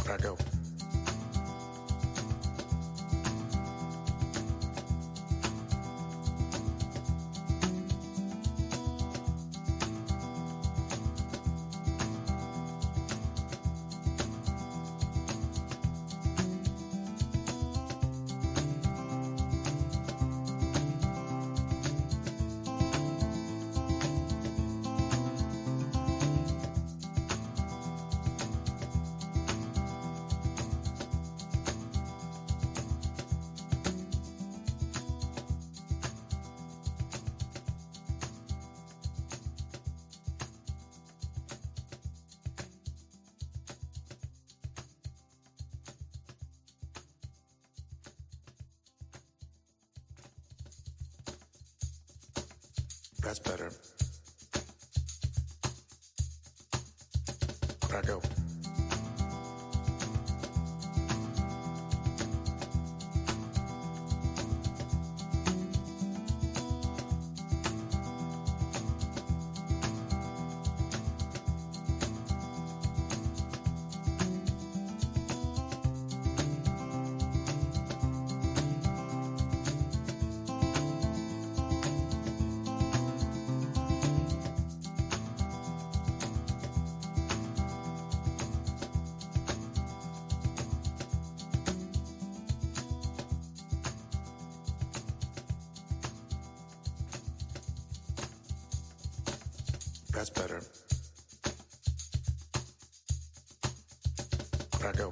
I go. That's better. I go. That's better. I go.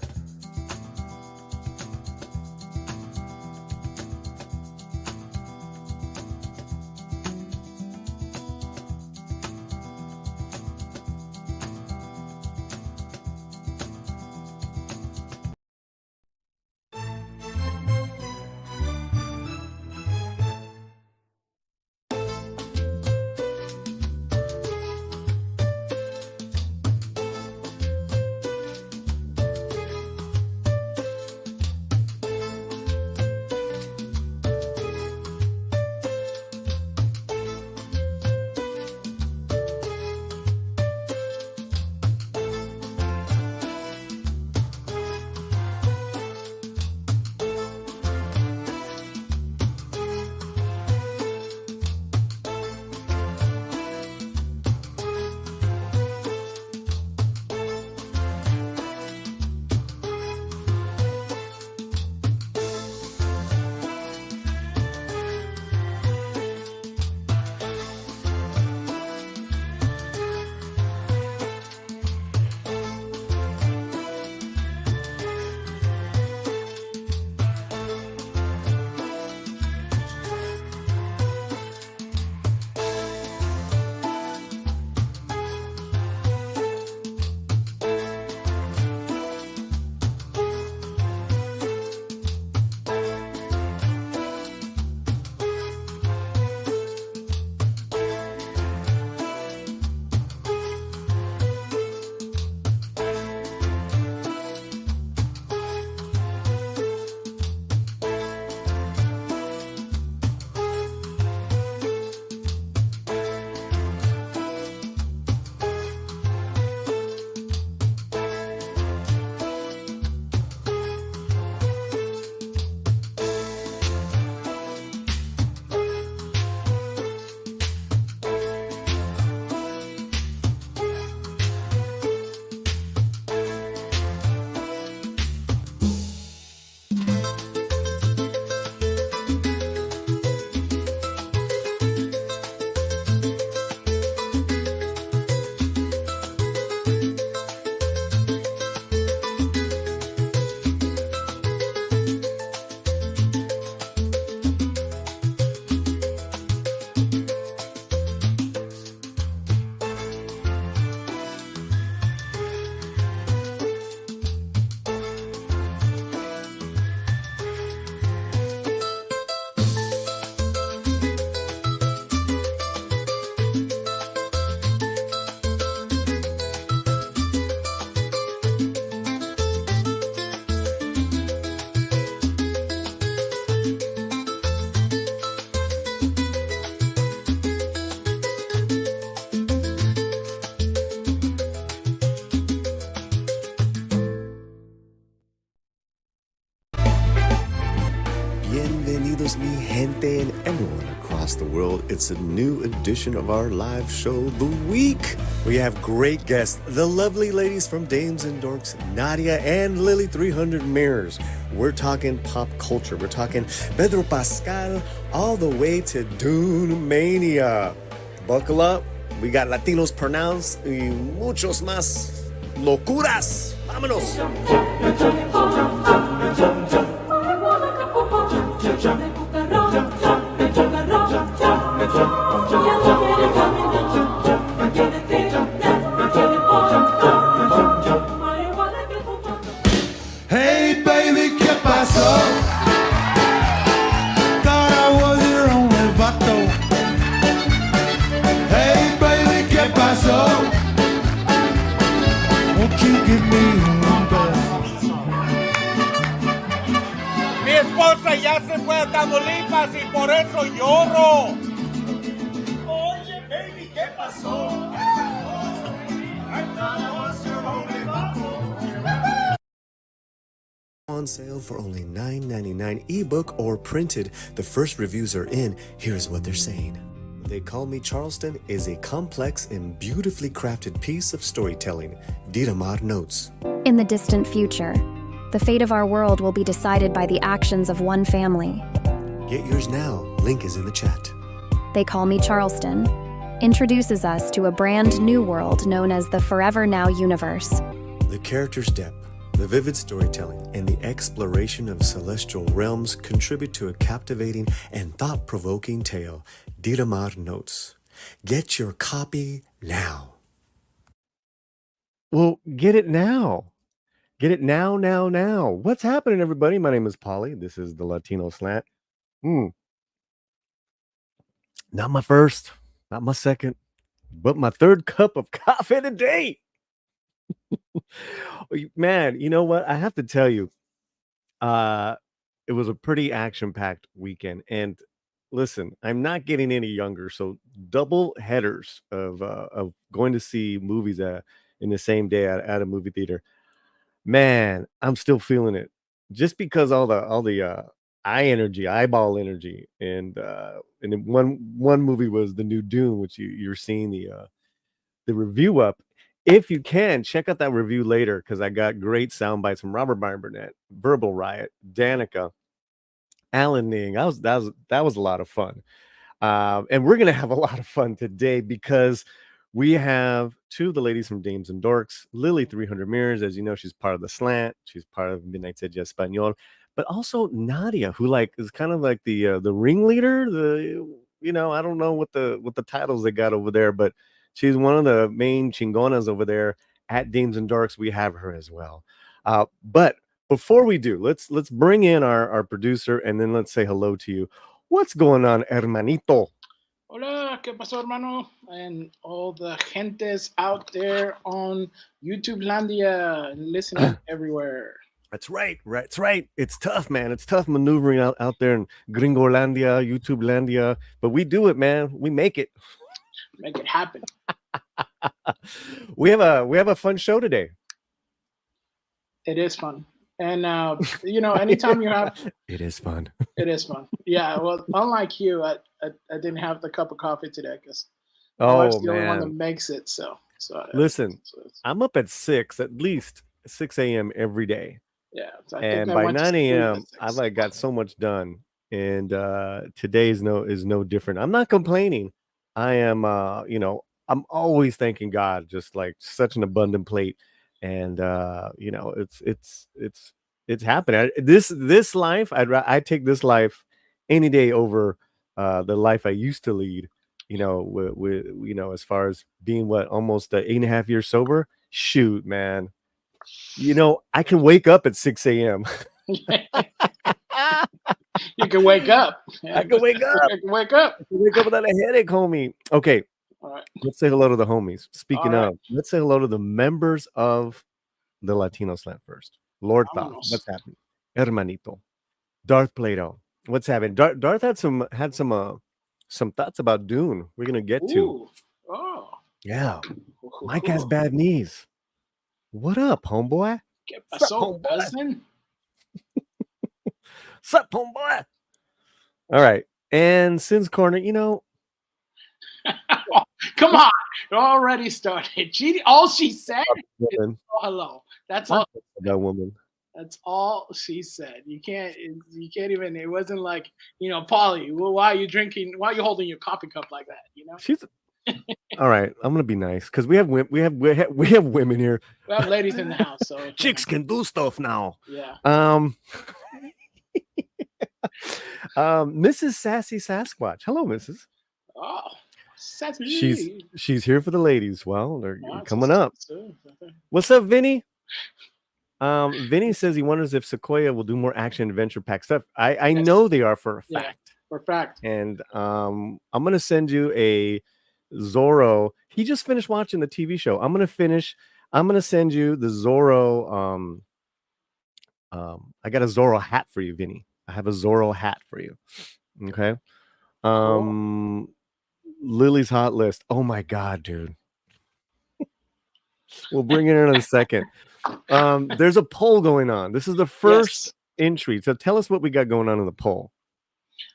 todos mi gente and everyone across the world. It's a new edition of our live show, The Week. We have great guests, the lovely ladies from Dames and Dorks, Nadia and Lily 300 Mirrors. We're talking pop culture. We're talking Pedro Pascal all the way to DUNE-Mania. Buckle up. We got Latinos pronounced y muchos más locuras. Vámonos. Hey baby, ¿qué pasó? Thought I was your only vato. Hey baby, ¿qué pasó? Won't you give me one beso? Mi esposa ya se fue a Tamaulipas y por eso lloro. Oye, baby, ¿qué pasó? I thought I was your only vato. On sale for only $9.99 ebook or printed. The first reviews are in. Here's what they're saying. They Call Me Charleston is a complex and beautifully crafted piece of storytelling. Diramar notes. In the distant future, the fate of our world will be decided by the actions of one family. Get yours now. Link is in the chat. They Call Me Charleston introduces us to a brand new world known as the Forever Now universe. The character's depth, the vivid storytelling, and the exploration of celestial realms contribute to a captivating and thought-provoking tale. Diramar notes. Get your copy now. Well, get it now. Get it now. What's happening, everybody? My name is Polly. This is the Latino Slant. Not my first, not my second, but my third cup of coffee today. Man, you know what? I have to tell you, it was a pretty action-packed weekend. And listen, I'm not getting any younger, so double headers of going to see movies in the same day at a movie theater. Man, I'm still feeling it. Just because all the eyeball energy, and then one movie was the new Dune, which you're seeing the review up. If you can, check out that review later, because I got great sound bites from Robert Byron Burnett, Verbal Riot, Danica, Alan Ning. That was a lot of fun. And we're gonna have a lot of fun today because we have two of the ladies from Dames and Dorks, Lily 300 Mirrors. As you know, she's part of the Slant. She's part of Midnight Edge Espanol, but also Nadia, who is kind of like the ringleader. I don't know what the titles they got over there, but she's one of the main chingonas over there at Dames and Dorks. We have her as well. But before we do, let's bring in our producer, and then let's say hello to you. What's going on, hermanito? Hola, ¿qué pasó, hermano? And all the gentes out there on YouTube-landia, listening everywhere. That's right. It's tough, man. It's tough maneuvering out there in Gringolandia, YouTube-landia, but we do it, man. We make it. Make it happen. We have a fun show today. It is fun. And, anytime you have... It is fun. It is fun. Yeah, well, unlike you, I didn't have the cup of coffee today because my wife's the only one that makes it. So listen, I'm up at least 6 a.m. every day. Yeah. So and by 9 a.m., I've got so much done. And today is no different. I'm not complaining. I am, I'm always thanking God, just like such an abundant plate. And, it's happening. This life, I take this life any day over the life I used to lead, with as far as being almost 8.5 years sober. Shoot, man. I can wake up at 6 a.m. You can wake up. I can wake up. I can wake up. Wake up without a headache, homie. Okay. All right. Let's say hello to the homies. Speaking All of, let's say hello to the members of the Latino Slant first. Lord Thought, what's happening? Hermanito. Darth Plato, what's happening? Darth had some thoughts about Dune. We're gonna get to. Ooh. Oh. Yeah. Mike has bad knees. What up, homeboy? ¿Qué pasó, cousin? Sup, homeboy? All right. And since corner, Come on, you already started. All she said is woman, oh, hello. That's I all. love that woman. That's all she said. You can't. You can't even. It wasn't like Polly. Well, why are you drinking? Why are you holding your coffee cup like that? She's all right. I'm gonna be nice because we have women here. We have ladies in the house, so Chicks can do stuff now. yeah. Um, Mrs. Sassy Sasquatch. Hello, Mrs. Oh, She's sassy. she's here for the ladies. Well, they're Oh, coming up. okay. What's up, Vinny? Vinny says he wonders if Sequoia will do more action adventure pack stuff. I Yes. know they are for a Yeah, fact. for a fact. And I'm gonna send you a Zorro. He just finished watching the TV show. I'm gonna send you the Zorro. I got a Zorro hat for you, Vinny. I have a Zorro hat for you. Okay. Cool. Lily's hot list. Oh my god, dude. We'll bring it in a second. There's a poll going on. This is the first Yes. entry. So tell us what we got going on in the poll.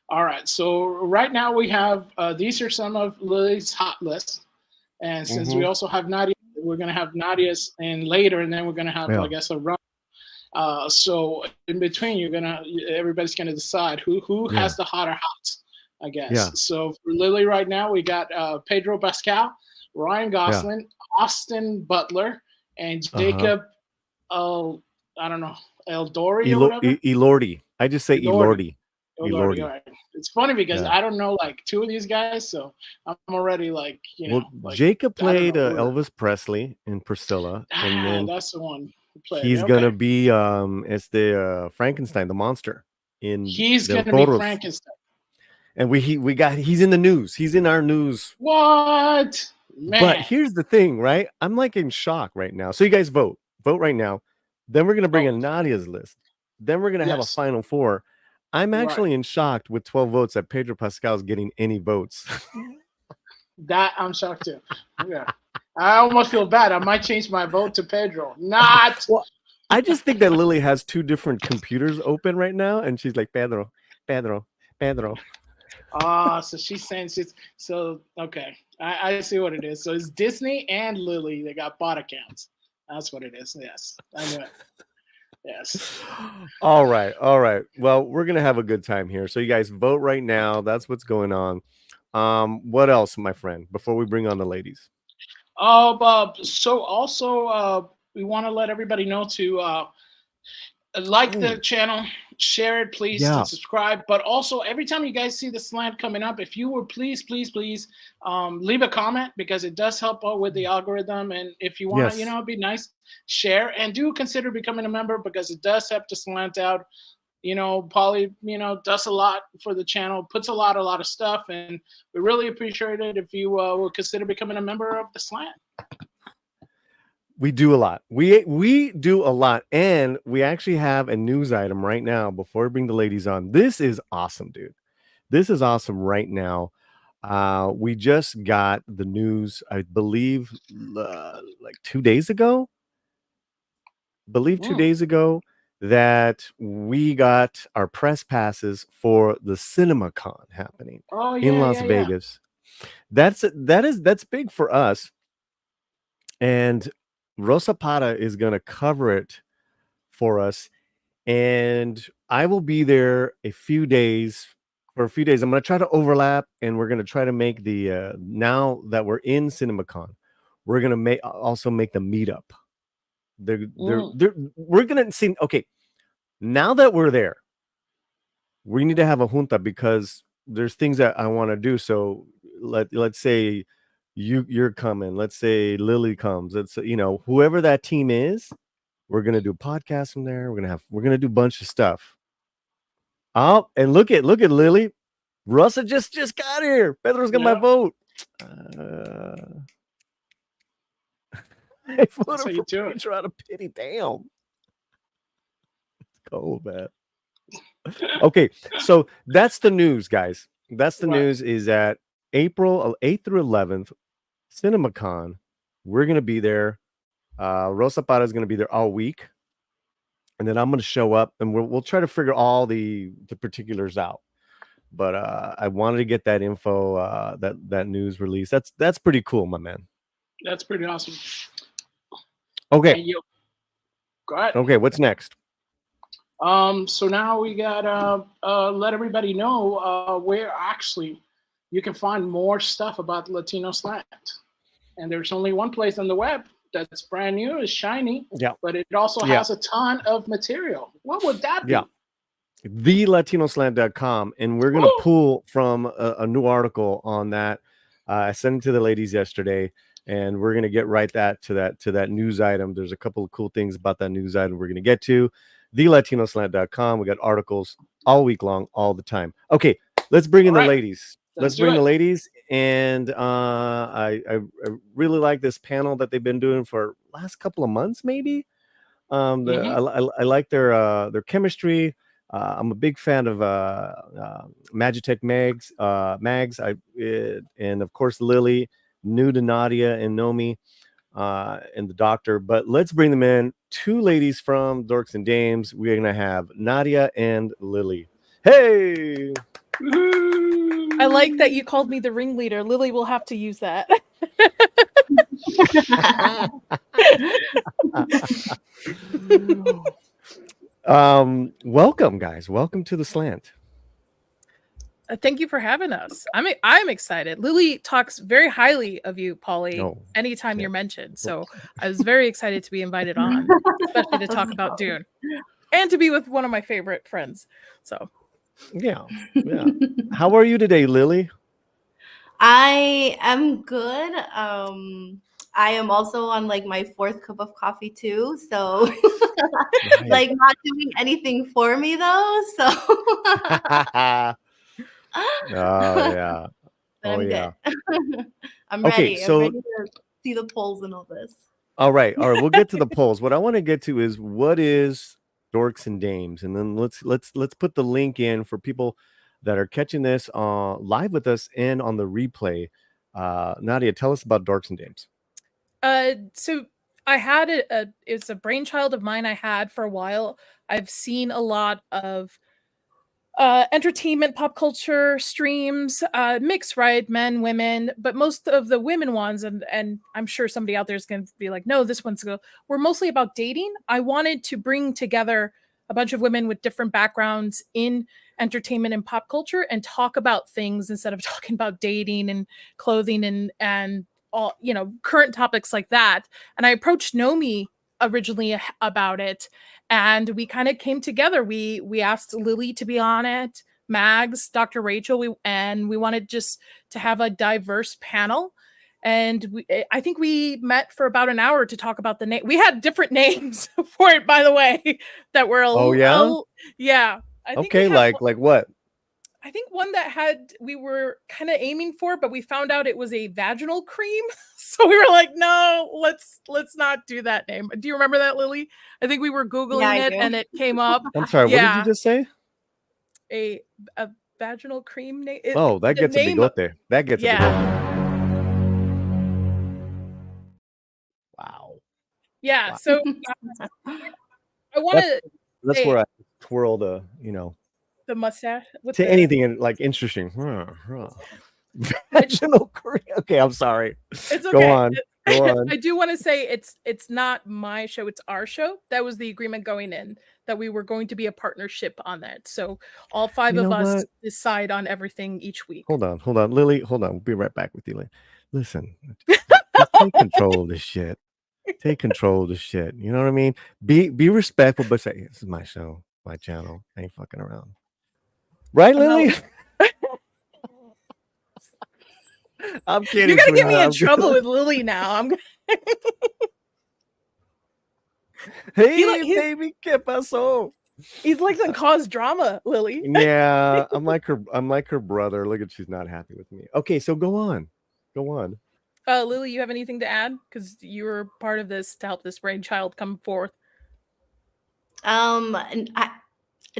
All right. So right now we have these are some of Lily's hot lists, and since we also have Nadia, we're gonna have Nadia's and later, and then we're gonna have Yeah. I guess a run. So in between, everybody's gonna decide who Yeah. has the hotter hots, I guess. Yeah. So for Lily right now, we got Pedro Pascal, Ryan Gosling, Austin Butler, and Jacob. I don't know, Eldori or whatever. Elordi. I just say Elordi. Oh, Lordy, all right. It's funny because Yeah. I don't know like two of these guys, so I'm already like, Jacob I don't played know. Elvis Presley in Priscilla, and then That's the one who played. he's Okay. gonna be it's the Frankenstein, the monster in He's Del gonna be Toro's. Frankenstein. And he's in the news. He's in our news. What? Man. But here's the thing, right? I'm like in shock right now. So you guys vote right now. Then we're gonna bring in Nadia's list. Then we're gonna have a Yes. final four. I'm actually in shock with 12 votes that Pedro Pascal's getting any votes. That I'm shocked too. Yeah. I almost feel bad. I might change my vote to Pedro. Not. Well, I just think that Lily has two different computers open right now, and she's like, Pedro. So she's saying okay. I see what it is. So it's Disney and Lily. They got bot accounts. That's what it is. Yes. I knew it. Yes. All right. Well, we're gonna have a good time here. So you guys vote right now. That's what's going on. What else, my friend? Before we bring on the ladies. So also we want to let everybody know to like the channel, share it, please, and subscribe. But also, every time you guys see the slant coming up, if you would please leave a comment because it does help out with the algorithm. And if you want to, it'd be nice, share and do consider becoming a member because it does help the slant out. Polly, does a lot for the channel, puts a lot of stuff, and we really appreciate it if you will consider becoming a member of the slant. We do a lot. We do a lot, and we actually have a news item right now before we bring the ladies on. This is awesome, dude. This is awesome right now. We just got the news, I believe, like 2 days ago. That we got our press passes for the CinemaCon happening in Las Vegas. That's big for us. And Rosa Parra is going to cover it for us. And I will be there for a few days. I'm going to try to overlap, and we're going to try to make the now that we're in CinemaCon, we're going to also make the meetup. We're going to see. Okay, now that we're there, we need to have a junta because there's things that I want to do. So let's say you're coming. Let's say Lily comes. It's whoever that team is, we're gonna do podcasts from there. We're gonna do a bunch of stuff. Oh, and look at Lily. Russa just got here. Pedro's got my vote. I voted for Pedro out of pity. Damn. Let's go, man. Okay, so that's the news, guys. That's the news is that April 8th through 11th, CinemaCon, we're going to be there. Rosa Parra is going to be there all week. And then I'm going to show up, and we'll try to figure all the particulars out. but I wanted to get that info, that news release. That's pretty cool, my man. That's pretty awesome. Okay. And you, go ahead. Okay, what's next? So now we got let everybody know where actually you can find more stuff about Latino Slant. And there's only one place on the web that's brand new, is shiny. Yeah. But it also has a ton of material. What would that be? Yeah. TheLatinoSlant.com, and we're gonna pull from a new article on that. I sent it to the ladies yesterday, and we're gonna get right to that news item. There's a couple of cool things about that news item we're gonna get to. TheLatinoSlant.com. We got articles all week long, all the time. Okay, let's bring in the ladies. Let's bring the ladies. And I really like this panel that they've been doing for last couple of months, maybe. I like their chemistry. I'm a big fan of Magitech Mags. And of course Lily, new to Nadia and Nomi, and the doctor. But let's bring them in. Two ladies from Dorks and Dames. We're gonna have Nadia and Lily. Hey. I like that you called me the ringleader. Lily will have to use that. Welcome, guys. Welcome to the Slant. Thank you for having us. I'm excited. Lily talks very highly of you, Polly, anytime you're mentioned. So I was very excited to be invited on, especially to talk about Dune and to be with one of my favorite friends. So yeah. How are you today, Lily? I am good. I am also on like my 4th cup of coffee too, so like not doing anything for me though. So oh yeah. I'm good. I'm ready. So I'm ready to see the polls and all this. All right. We'll get to the polls. What I want to get to is what is Dorks and Dames, and then let's put the link in for people that are catching this live with us and on the replay. Nadia, tell us about Dorks and Dames. So I had it's a brainchild of mine I had for a while. I've seen a lot of entertainment, pop culture streams, mixed, right? Men, women, but most of the women ones, and I'm sure somebody out there is going to be like, no, this one's were mostly about dating. I wanted to bring together a bunch of women with different backgrounds in entertainment and pop culture and talk about things instead of talking about dating and clothing and all, current topics like that. And I approached Nomi originally about it, and we kind of came together. We asked Lily to be on it, Mags, Dr. Rachel, we wanted just to have a diverse panel. And I think we met for about an hour to talk about the name. We had different names for it, by the way, that were yeah. I think like what? I think one that we were kind of aiming for, but we found out it was a vaginal cream. So we were like, no, let's not do that name. Do you remember that, Lily? I think we were Googling it and it came up. I'm sorry, what did you just say? A vaginal cream name. That gets a bigote. That gets a bigote. Wow. Yeah, so I want to. That's where I twirl the, the mustache. To anything like interesting. Vaginal cream. Okay, I'm sorry. It's okay. Go on. I do want to say it's not my show, it's our show. That was the agreement going in, that we were going to be a partnership on that. So all 5 of us decide on everything each week. Hold on, Lily. Hold on. We'll be right back with you, Lily. Listen, just take control of this shit. Take control of this shit. You know what I mean? Be respectful, but say, this is my show, my channel. I ain't fucking around. Right, Lily? I'm kidding. You're gonna get me in trouble with Lily now. Hey, baby, ¿qué pasó? He's like to cause drama, Lily. Yeah, I'm like her brother. Look at, she's not happy with me. Okay, so go on. Lily, you have anything to add? Because you were part of this to help this brainchild come forth. And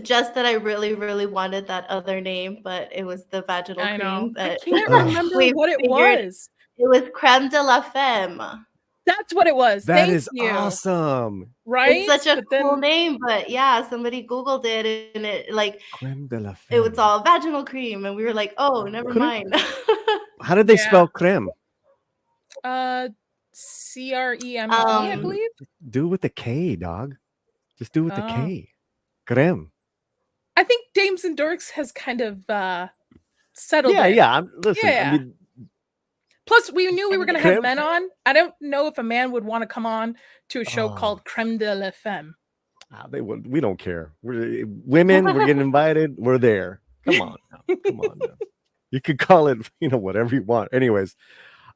just that I really, really wanted that other name, but it was the vaginal cream. I can't remember what it was. It was creme de la femme. That's what it was. That Thank is you. awesome. Right? It's such a But cool then name, but yeah, somebody Googled it and it like Creme de la it was femme. all vaginal cream, and we were like, oh, never Creme? mind. How did they Yeah. spell creme? CREME, I Um, believe. Do it with the K, dog. Just do it with the Oh. K. Creme. I think Dames and Dorks has kind of settled Yeah, it. yeah. Listen, I Yeah. mean, Plus, we knew we were going to have Creme? men on. I don't know if a man would want to come on to a show Oh. called Creme de la Femme. They would. We don't care. We're women. We're getting invited. We're there. Come on, now. Come on. Now. You could call it, whatever you want. Anyways,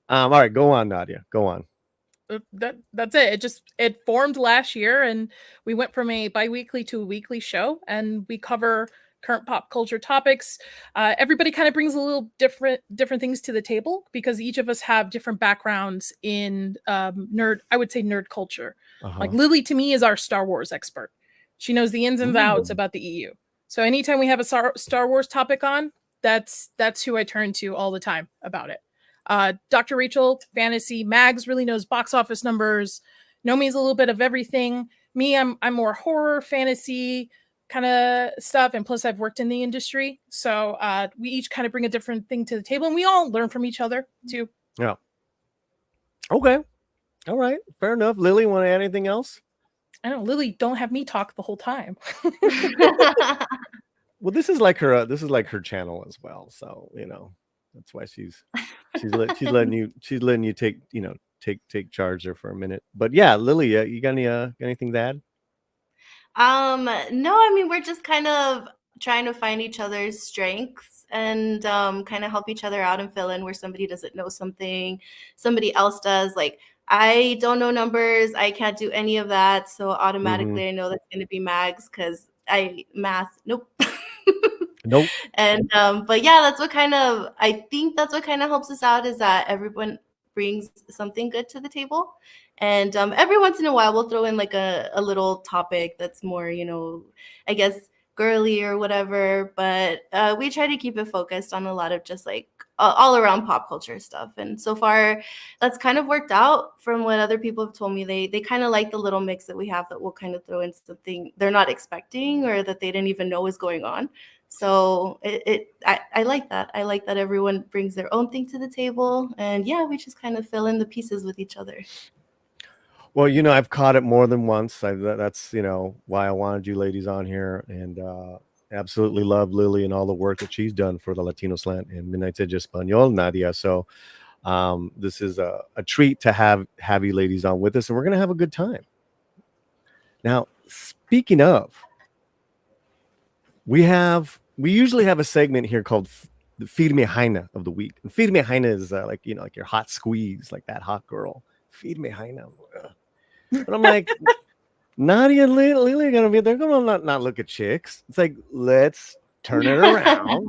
all right. Go on, Nadia. Go on. That's it. It formed last year, and we went from a bi-weekly to a weekly show, and we cover current pop culture topics. Everybody kind of brings a little different things to the table because each of us have different backgrounds in I would say nerd culture. Like Lily to me is our Star Wars expert. She knows the ins and outs about the EU. So anytime we have a Star Wars topic on, that's who I turn to all the time about it. Dr. Rachel, fantasy. Mags really knows box office numbers. Nomi's a little bit of everything. Me, I'm more horror, fantasy kind of stuff, and plus I've worked in the industry, so we each kind of bring a different thing to the table, and we all learn from each other too. Yeah. Okay. All right. Fair enough. Lily, want to add anything else? I know, Lily, don't have me talk the whole time. Well, this is like her. This is like her channel as well. So that's why she's letting you take take charge there for a minute. But yeah, Lily, you got anything to add? No, I mean, we're just kind of trying to find each other's strengths and kind of help each other out and fill in where somebody doesn't know something, somebody else does. Like, I don't know numbers, I can't do any of that, so automatically I know that's going to be Mags because math, nope. Nope. And but yeah, I think that's what kind of helps us out is that everyone brings something good to the table. And every once in a while we'll throw in like a little topic that's more, I guess girly or whatever, but we try to keep it focused on a lot of just like all around pop culture stuff. And so far that's kind of worked out from what other people have told me. They kind of like the little mix that we have that we'll kind of throw in something they're not expecting or that they didn't even know was going on. So I like that. I like that everyone brings their own thing to the table, and yeah, we just kind of fill in the pieces with each other. Well, I've caught it more than once. That's why I wanted you ladies on here, and absolutely love Lily and all the work that she's done for the Latino Slant and Midnight Edge Espanol, Nadia. So this is a treat to have you ladies on with us, and we're gonna have a good time. Now, speaking of, we usually have a segment here called the Feed Me Heina of the week. And Feed Me Heina is like your hot squeeze, like that hot girl. Feed Me Heina. But I'm like, Nadia and Lily are gonna be. They're gonna not look at chicks. It's like, let's turn it around.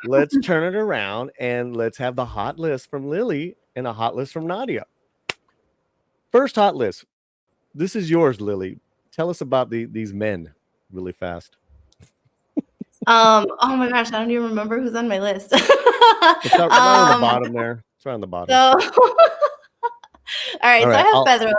Let's turn it around and let's have the hot list from Lily and a hot list from Nadia. First hot list. This is yours, Lily. Tell us about these men really fast. Oh my gosh, I don't even remember who's on my list. It's right on the bottom there. It's right on the bottom. So all right, so I have I'll- Pedro.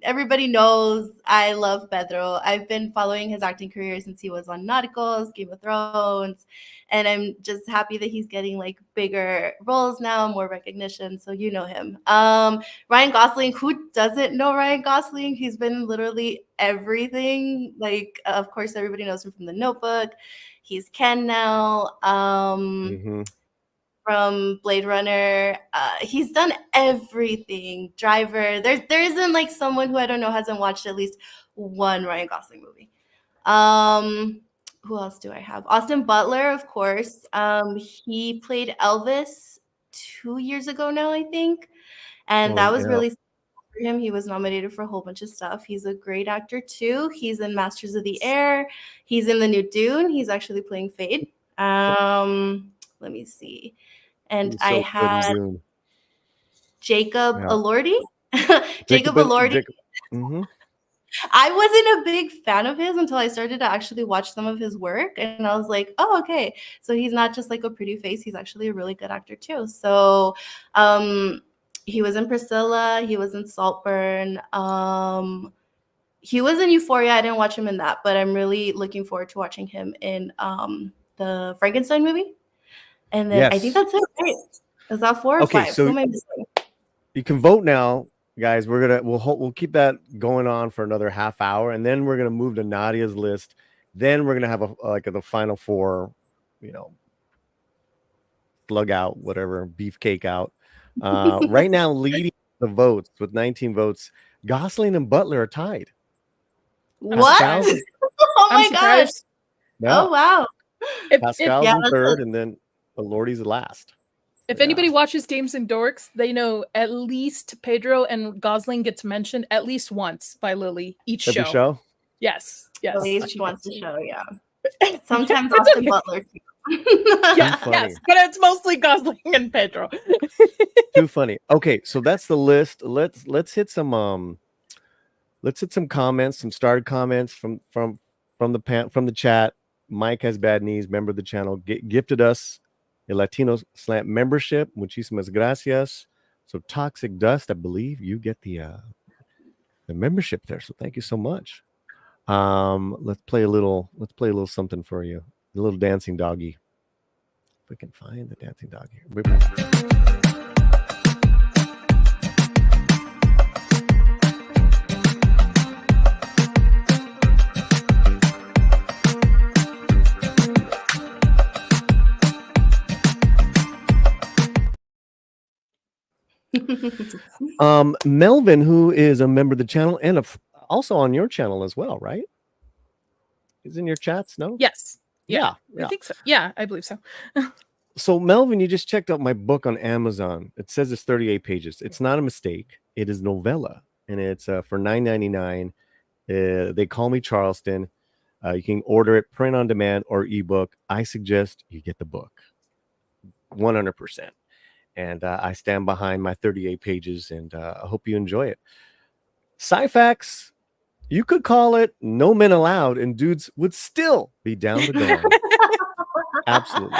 Everybody knows I love Pedro. I've been following his acting career since he was on Narcos, Game of Thrones, and I'm just happy that he's getting like bigger roles now, more recognition. So you know him. Ryan Gosling. Who doesn't know Ryan Gosling? He's been in literally everything. Like, of course, everybody knows him from The Notebook. He's Ken now. From Blade Runner. He's done everything. Driver. There isn't like someone who I don't know hasn't watched at least one Ryan Gosling movie. Who else do I have? Austin Butler, of course. He played Elvis 2 years ago now, I think. And that was really for him. He was nominated for a whole bunch of stuff. He's a great actor too. He's in Masters of the Air. He's in the new Dune. He's actually playing Fade. Let me see. And I had Jacob Elordi. Jacob Elordi. I wasn't a big fan of his until I started to actually watch some of his work. And I was like, oh, okay. So he's not just like a pretty face. He's actually a really good actor too. So He was in Priscilla. He was in Saltburn. He was in Euphoria. I didn't watch him in that, but I'm really looking forward to watching him in the Frankenstein movie. And then I think Yes. that's it, right? Is that 4 or Okay, 5? so Who am I missing? you can vote now, guys. We'll keep that going on for another half hour, and then we're gonna move to Nadia's list. Then we're gonna have the final 4, you know, slug out, whatever, beefcake out. Right now, leading the votes with 19 votes, Gosling and Butler are tied. What? Pascal's, Oh I'm my gosh. surprised. yeah, Oh wow. Pascal's Yeah, in that's third, and then Lordy's last. If Yeah. anybody watches Dames and Dorks, they know at least Pedro and Gosling gets mentioned at least once by Lily each Every show. Yes, yes. at least she once gets- a show, yeah. Sometimes It's Austin okay. Butler too. Yeah, funny. yes, but it's mostly Gosling and Pedro. Too funny. Okay, so that's the list. Let's hit some comments, some started comments from the chat. Mike has bad knees, member of the channel, gifted us a Latino Slant membership. Muchísimas gracias. So Toxic Dust, I believe you get the membership there. So thank you so much. Let's play a little something for you. A little dancing doggy. If we can find the dancing dog here. We're back. Melvin, who is a member of the channel and also on your channel as well, right? Is in your chats, no? Yes. Yeah. I think so. Yeah, I believe so. So Melvin, you just checked out my book on Amazon. It says it's 38 pages. It's not a mistake. It is novella, and it's for $9.99. They call me Charleston. You can order it print on demand or ebook. I suggest you get the book, 100%. And I stand behind my 38 pages, and I hope you enjoy it. Sci-Fax, you could call it No Men Allowed, and dudes would still be down to go. Absolutely.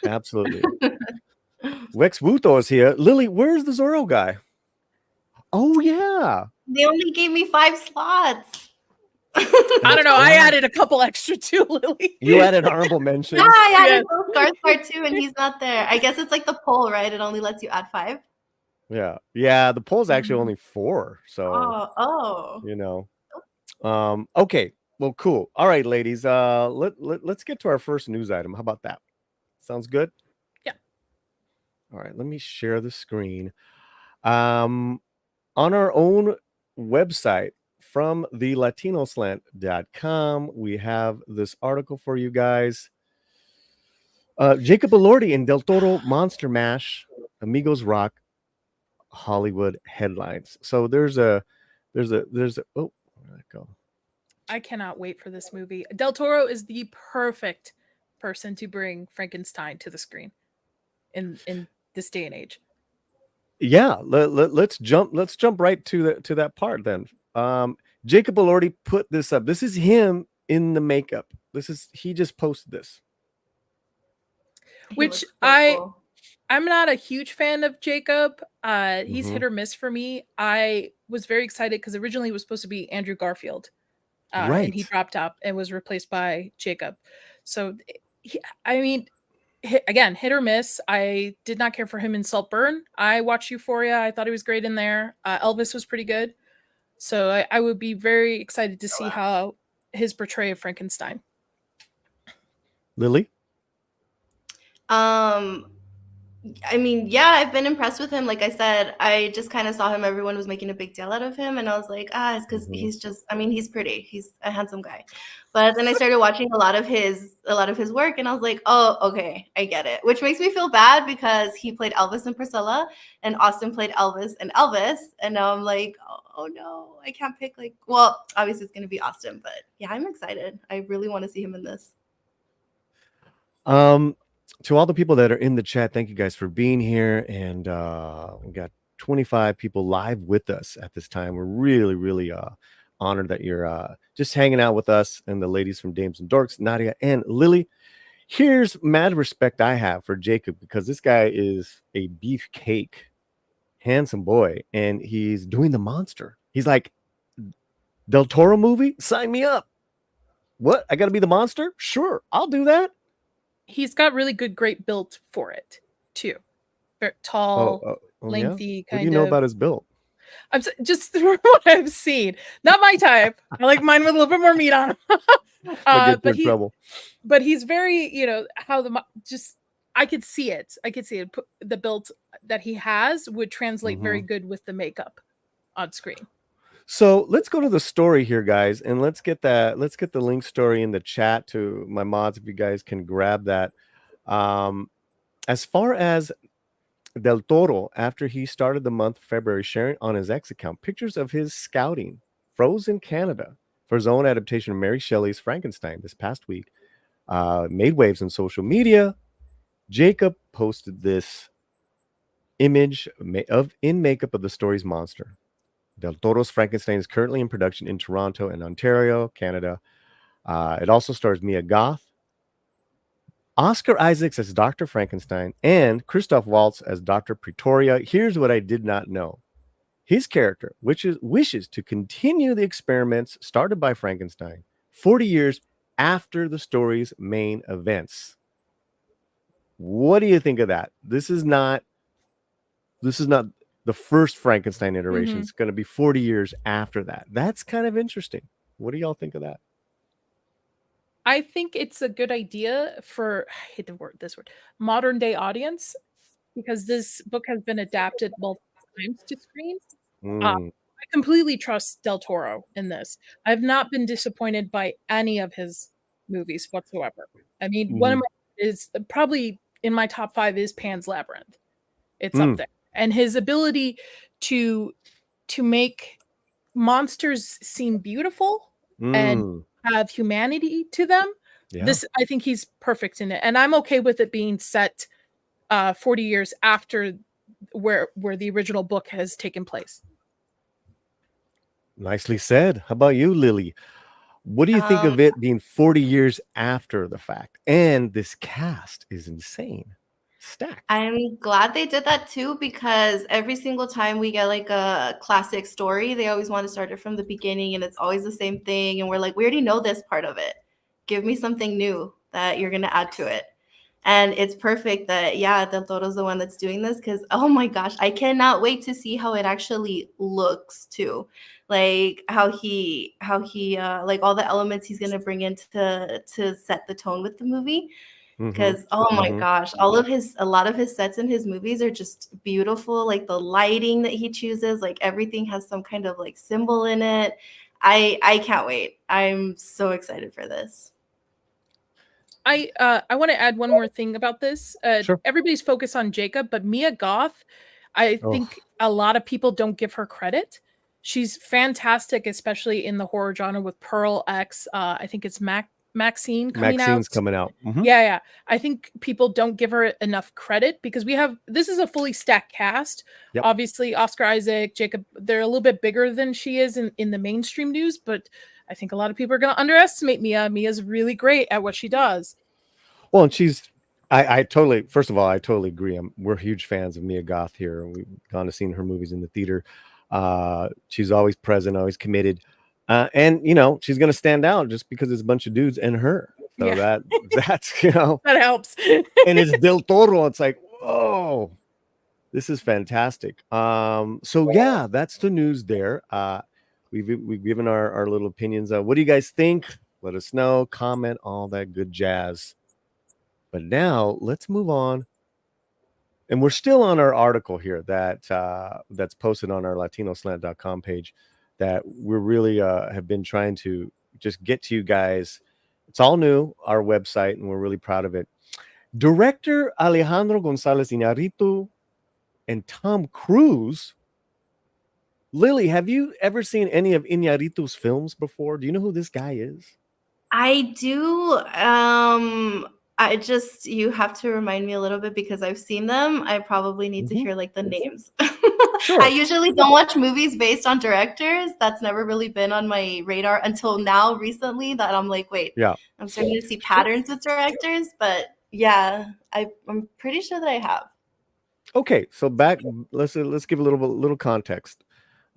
Absolutely. Wex Wuto is here. Lily, where's the Zorro guy? Oh, yeah. They only gave me 5 slots. I don't know. I added a couple extra too, Lily. You added honorable mentions. Yeah, I added those Scar's part too, and he's not there. I guess it's like the poll, right? It only lets you add 5. Yeah. Yeah. The poll's actually only 4. So, Oh. you know. Okay. Well, cool. All right, ladies. Let's get to our first news item. How about that? Sounds good? Yeah. All right. Let me share the screen. On our own website, from the latinoslant.com, we have this article for you guys. Jacob Elordi and Del Toro Monster Mash, Amigos Rock, Hollywood headlines. So there's a oh, where did it go? I cannot wait for this movie. Del Toro is the perfect person to bring Frankenstein to the screen in this day and age. Yeah, let's jump right to that part then. Jacob Elordi put this up. This is him in the makeup. He just posted this. Which I'm not a huge fan of Jacob. He's hit or miss for me. I was very excited because originally it was supposed to be Andrew Garfield. Right. And he dropped out and was replaced by Jacob. So, again, hit or miss. I did not care for him in Saltburn. I watched Euphoria. I thought he was great in there. Elvis was pretty good. So I would be very excited to see how his portrayal of Frankenstein. Lily? I mean, yeah, I've been impressed with him. Like I said, I just kind of saw him. Everyone was making a big deal out of him. And I was like, it's because he's just, he's pretty. He's a handsome guy. But then I started watching a lot of his work, and I was like, oh, okay, I get it. Which makes me feel bad because he played Elvis in Priscilla, and Austin played Elvis in Elvis. And now I'm like, oh no, I can't pick obviously it's going to be Austin. But yeah, I'm excited. I really want to see him in this. To all the people that are in the chat, thank you guys for being here. And we got 25 people live with us at this time. We're really, really honored that you're just hanging out with us and the ladies from Dames and Dorks, Nadia and Lily. Here's mad respect I have for Jacob because this guy is a beefcake, handsome boy, and he's doing the monster. He's like, Del Toro movie? Sign me up. What? I got to be the monster? Sure, I'll do that. He's got really good, great build for it too. Very Oh, tall, yeah. lengthy, What do you kind know of. about his build? Just from what I've seen, not my type. I like mine with a little bit more meat on him. Might get you But in trouble. he's very, how just I could see it. I could see it. The build that he has would translate very good with the makeup on screen. So let's go to the story here, guys, and let's get the link story in the chat to my mods if you guys can grab that. As far as Del Toro, after he started the month of February sharing on his X account pictures of his scouting Frozen Canada for his own adaptation of Mary Shelley's Frankenstein this past week, made waves on social media. Jacob posted this image in makeup of the story's monster. Del Toro's Frankenstein is currently in production in Toronto and Ontario, Canada. It also stars Mia Goth, Oscar Isaacs as Dr. Frankenstein, and Christoph Waltz as Dr. Pretoria. Here's what I did not know. His character, which wishes to continue the experiments started by Frankenstein 40 years after the story's main events. What do you think of that? This is not the first Frankenstein iteration. It's going to be 40 years after that. That's kind of interesting. What do y'all think of that? I think it's a good idea for, I hate this word, modern day audience, because this book has been adapted multiple times to screen. I completely trust Del Toro in this. I've not been disappointed by any of his movies whatsoever. I mean, one of my is probably in my top 5 is Pan's Labyrinth. It's up there. And his ability to make monsters seem beautiful and have humanity to them. Yeah. This, I think he's perfect in it. And I'm okay with it being set 40 years after where the original book has taken place. Nicely said. How about you, Lily? What do you think of it being 40 years after the fact? And this cast is insane. Stacked. I'm glad they did that too, because every single time we get like a classic story, they always want to start it from the beginning and it's always the same thing. And we're like, we already know this part of it. Give me something new that you're going to add to it. And it's perfect that, yeah, Del Toro's the one that's doing this, because, oh my gosh, I cannot wait to see how it actually looks too. Like how he like all the elements he's going to bring in to set the tone with the movie. Because oh my gosh, a lot of his sets in his movies are just beautiful. Like the lighting that he chooses, like everything has some kind of like symbol in it. I can't wait. I'm so excited for this. I want to add one more thing about this. Sure. Everybody's focused on Jacob, but Mia Goth, I think a lot of people don't give her credit. She's fantastic, especially in the horror genre with Pearl X. I think it's Maxine's coming out. Yeah. I think people don't give her enough credit because this is a fully stacked cast. Yep. Obviously, Oscar Isaac, Jacob, they're a little bit bigger than she is in the mainstream news, but I think a lot of people are going to underestimate Mia. Mia's really great at what she does. Well, and I totally agree. We're huge fans of Mia Goth here. We've gone to see her movies in the theater. She's always present, always committed. And she's going to stand out just because it's a bunch of dudes and her. So yeah. that's that helps. And it's Del Toro. It's like, whoa, this is fantastic. So yeah, that's the news there. We've given our little opinions. What do you guys think? Let us know. Comment, all that good jazz. But now let's move on. And we're still on our article here that's posted on our latinoslant.com page that we're really have been trying to just get to you guys. It's all new, our website, and we're really proud of it. Director Alejandro González Iñárritu and Tom Cruise. Lily, have you ever seen any of Iñárritu's films before? Do you know who this guy is? I do. You have to remind me a little bit because I've seen them. I probably need to hear like the names. Sure. I usually don't watch movies based on directors. That's never really been on my radar until now, recently, that I'm like, wait, Yeah. I'm starting to see patterns with directors. But yeah, I'm pretty sure that I have. Okay, so let's give a little context.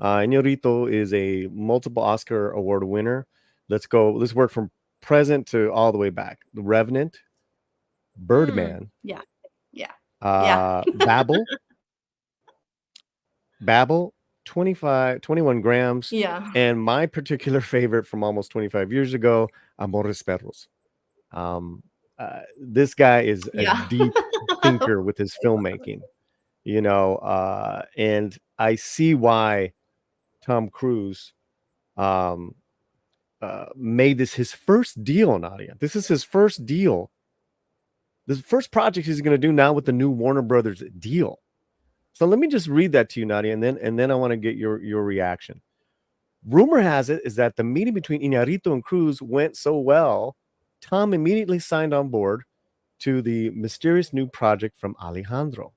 Iñárritu is a multiple Oscar award winner. Let's work from present to all the way back. The Revenant, Birdman, Yeah. Yeah. Babel, 21 grams, Yeah. and my particular favorite from almost 25 years ago, Amores Perros. This guy is a Yeah. deep thinker with his filmmaking, and I see why Tom Cruise made this his first deal, Nadia. This is his first deal. This first project he's going to do now with the new Warner Brothers deal. So let me just read that to you, Nadia, and then I want to get your reaction. Rumor has it is that the meeting between Iñárritu and Cruz went so well, Tom immediately signed on board to the mysterious new project from Alejandro.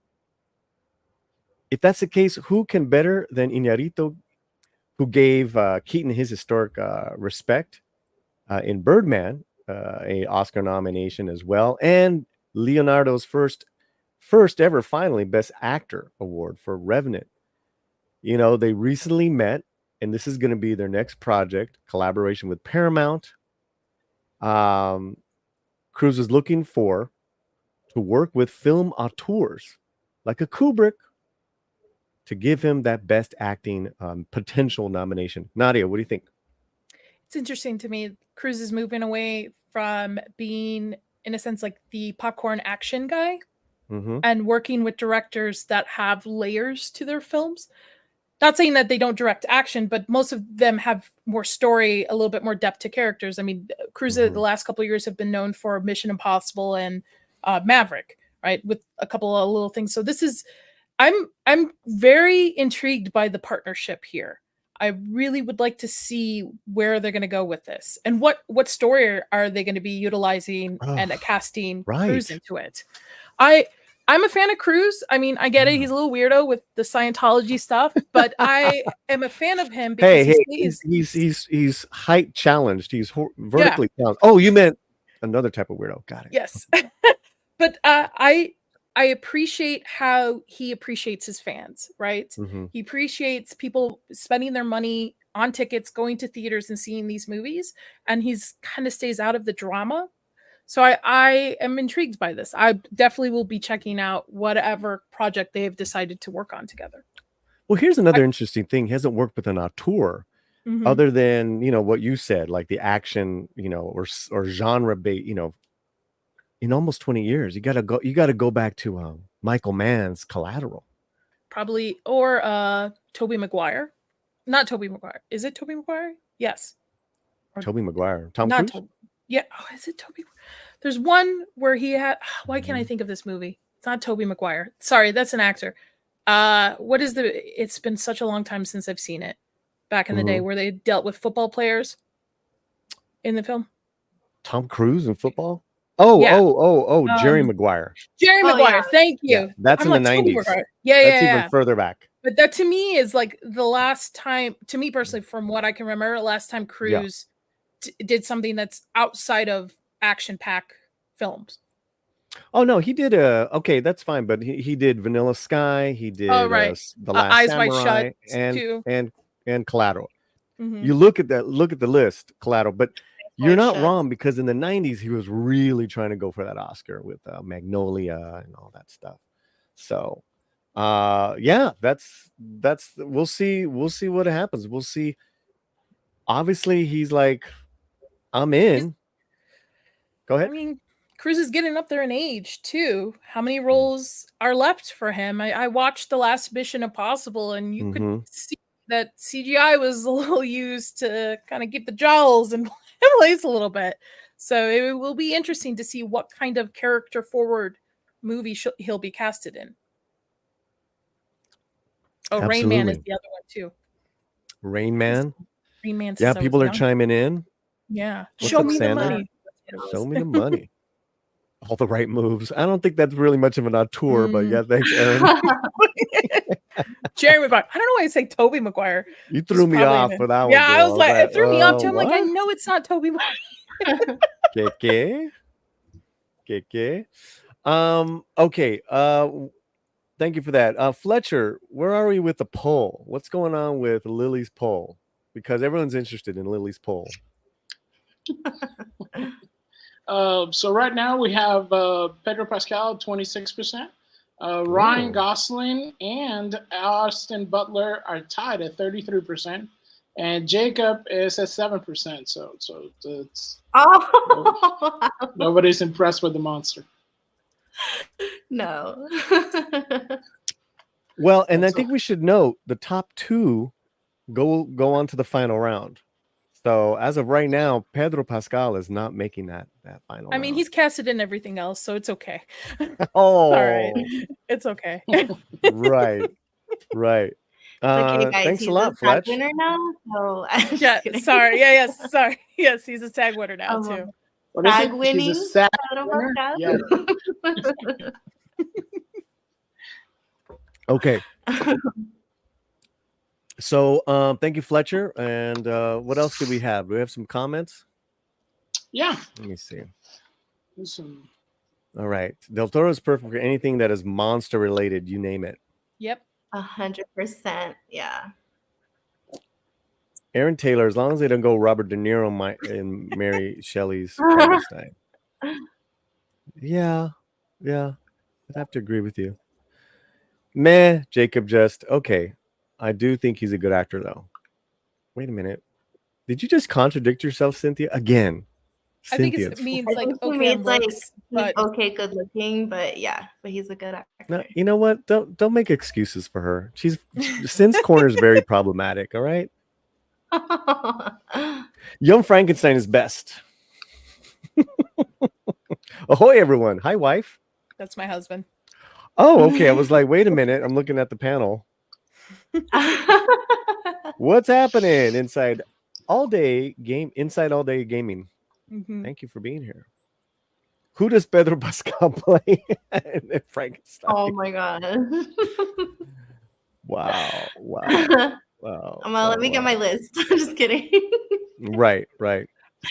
If that's the case, who can better than Iñárritu, who gave Keaton his historic respect in Birdman, a Oscar nomination as well, and Leonardo's first ever finally Best Actor award for Revenant. They recently met, and this is going to be their next project, collaboration with Paramount. Cruz is looking to work with film auteurs like a Kubrick to give him that Best Acting potential nomination. Nadia, what do you think? It's interesting to me. Cruz is moving away from being, in a sense, like the popcorn action guy, and working with directors that have layers to their films. Not saying that they don't direct action, but most of them have more story, a little bit more depth to characters. I mean, Cruz the last couple of years have been known for Mission Impossible and Maverick, right? With a couple of little things. So this is, I'm very intrigued by the partnership here. I really would like to see where they're going to go with this, and what story are they going to be utilizing and casting Cruz into it. I'm a fan of Cruz. I mean, I get it. He's a little weirdo with the Scientology stuff, but I am a fan of him because he's height challenged. He's vertically challenged. Oh, you meant another type of weirdo. Got it. Yes. But I appreciate how he appreciates his fans, right? He appreciates people spending their money on tickets, going to theaters and seeing these movies, and he's kind of stays out of the drama. So I am intrigued by this. I definitely will be checking out whatever project they have decided to work on together. Well, here's another interesting thing. He hasn't worked with an auteur other than, what you said, like the action, or genre bait, in almost 20 years. You got to go back to Michael Mann's Collateral. Probably, or Tobey Maguire. Not Tobey Maguire. Is it Tobey Maguire? Yes. Or Tobey Maguire. Tom Cruise? Yeah. Oh, is it Tobey? There's one where he had. Why can't I think of this movie? It's not Tobey Maguire. Sorry, that's an actor. What is it's been such a long time since I've seen it. Back in the day, where they dealt with football players in the film. Tom Cruise in football? Oh, Jerry Maguire. Jerry Maguire. Thank you. Yeah, that's in the 90s. Yeah, that's even further back. But that to me is like the last time, to me personally, from what I can remember, last time Cruise did something that's outside of action-pack films. Oh no, he did okay, that's fine, but he did Vanilla Sky, he did The Last Eyes Samurai, Wide Shut and Collateral. You look at the list, Collateral, but you're not wrong, because in the 90s he was really trying to go for that Oscar with Magnolia and all that stuff. So that's we'll see what happens. We'll see. Obviously he's like, I'm in. Go ahead. I mean, Cruz is getting up there in age too. How many roles are left for him? I watched the last Mission Impossible, and you could see that CGI was a little used to kind of keep the jowls in place a little bit. So it will be interesting to see what kind of character forward movie he'll be casted in. Oh, Rain Man is the other one too. Rain Man? Rain Man. Yeah, people are chiming in. Yeah. Show me the money. Show me the money. All the right moves. I don't think that's really much of an auteur, but yeah, thanks, Aaron. Jerry Maguire. I don't know why I say Toby Maguire. You threw me off for that one. Yeah, I girl. was like, it threw me off too. I'm like, I what? know it's not Toby Maguire. ¿Qué? Okay. Thank you for that. Fletcher, where are we with the poll? What's going on with Lily's poll? Because everyone's interested in Lily's poll. So right now we have Pedro Pascal 26%. Ryan Gosling and Austin Butler are tied at 33%, and Jacob is at 7%. So it's nobody's impressed with the monster. No. Well, and I think we should note the top two go on to the final round. So as of right now, Pedro Pascal is not making that final round. I mean, he's casted in everything else, so it's okay. Oh, all right, it's okay. right. Okay, guys, thanks he's a lot, a Fletch. winner now. So Yeah, sorry. Yes, sorry. Yes, he's a SAG winner now too. What is SAG it? winning. She's a SAG Pedro winner? Pascal? Yeah. Okay. So thank you, Fletcher. And what else do we have? Do we have some comments? Yeah. Let me see. Listen. All right. Del Toro is perfect for anything that is monster related. You name it. Yep. 100%. Yeah. Aaron Taylor, as long as they don't go Robert De Niro and Mary Shelley's Frankenstein. Yeah. I'd have to agree with you. Meh, Jacob just, okay. I do think he's a good actor, though. Wait a minute. Did you just contradict yourself, Cynthia? Again. I think it means I like think he okay, means like looks, he's but okay, good looking, but yeah, but he's a good actor. No, you know what? Don't make excuses for her. Sin's corner is very problematic. All right. Young Frankenstein is best. Ahoy, everyone! Hi, wife. That's my husband. Oh, okay. I was like, wait a minute. I'm looking at the panel. What's happening inside all day gaming? Mm-hmm. Thank you for being here. Who does Pedro Pascal play in Frankenstein? Oh my god! Wow. Let me get my list. I'm just kidding. Right.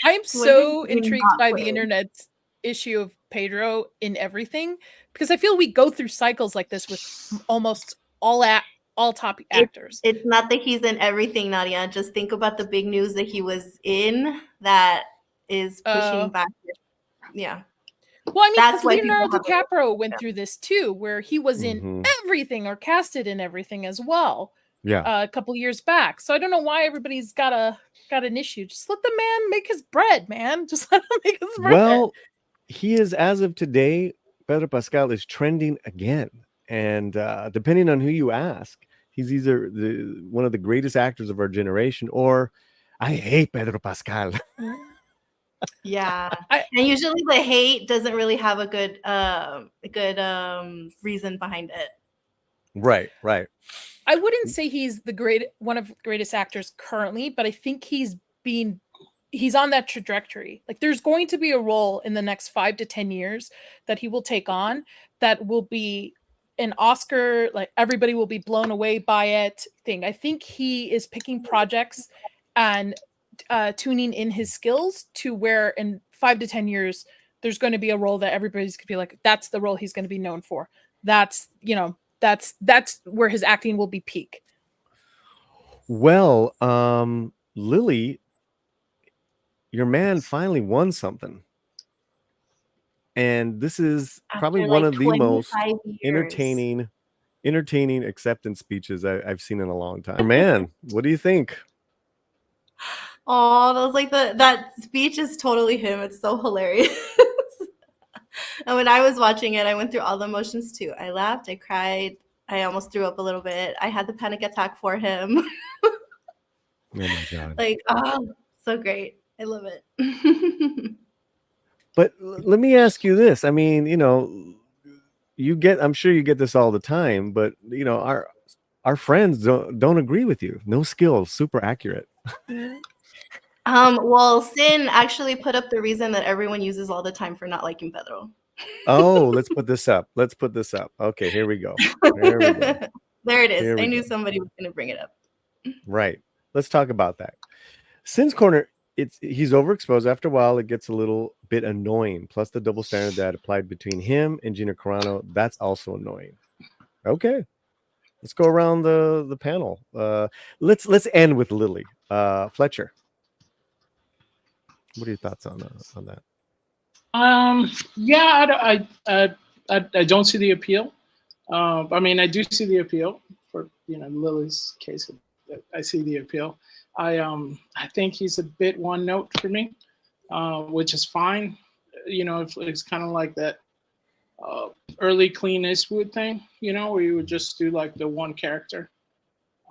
I'm so intrigued by the internet's issue of Pedro in everything, because I feel we go through cycles like this with almost all top actors. It's not that he's in everything, Nadia. Just think about the big news that he was in that is pushing back. Yeah. Well, I mean, that's why Leonardo DiCaprio went through this too, where he was in everything or casted in everything as well. Yeah. A couple years back. So I don't know why everybody's got an issue. Just let the man make his bread, man. Just let him make his bread. Well, he is, as of today, Pedro Pascal is trending again. And depending on who you ask, he's either one of the greatest actors of our generation, or I hate Pedro Pascal. Yeah, and usually the hate doesn't really have a good reason behind it. Right. I wouldn't say he's one of the greatest actors currently, but I think he's on that trajectory. Like, there's going to be a role in the next 5 to 10 years that he will take on that will be an Oscar, like everybody will be blown away by it thing. I think he is picking projects and tuning in his skills to where in 5 to 10 years there's going to be a role that everybody's going to be like, that's the role he's going to be known for. That's where his acting will be peak. Well, Lily, your man finally won something. And this is probably one of the most entertaining acceptance speeches I've seen in a long time. Man, what do you think? Oh, that was like that speech is totally him. It's so hilarious. And when I was watching it, I went through all the emotions too. I laughed, I cried, I almost threw up a little bit. I had the panic attack for him. Oh my God. Like, so great. I love it. But let me ask you this. I mean, I'm sure you get this all the time, but our friends don't agree with you. No skills, super accurate. Well, Sin actually put up the reason that everyone uses all the time for not liking Pedro. Oh, let's put this up. Okay, here we go. The There it is. Here I we knew go. somebody was going to bring it up. Right. Let's talk about that. Sin's corner, he's overexposed. After a while, it gets a little bit annoying. Plus, the double standard that applied between him and Gina Carano, that's also annoying. Okay, let's go around the panel. Let's end with Lily. Fletcher, what are your thoughts on that? Yeah, I don't see the appeal. I mean, I do see the appeal for Lily's case. I see the appeal. I think he's a bit one note for me, which is fine. It's kind of like that early Clint Eastwood thing, where you would just do like the one character,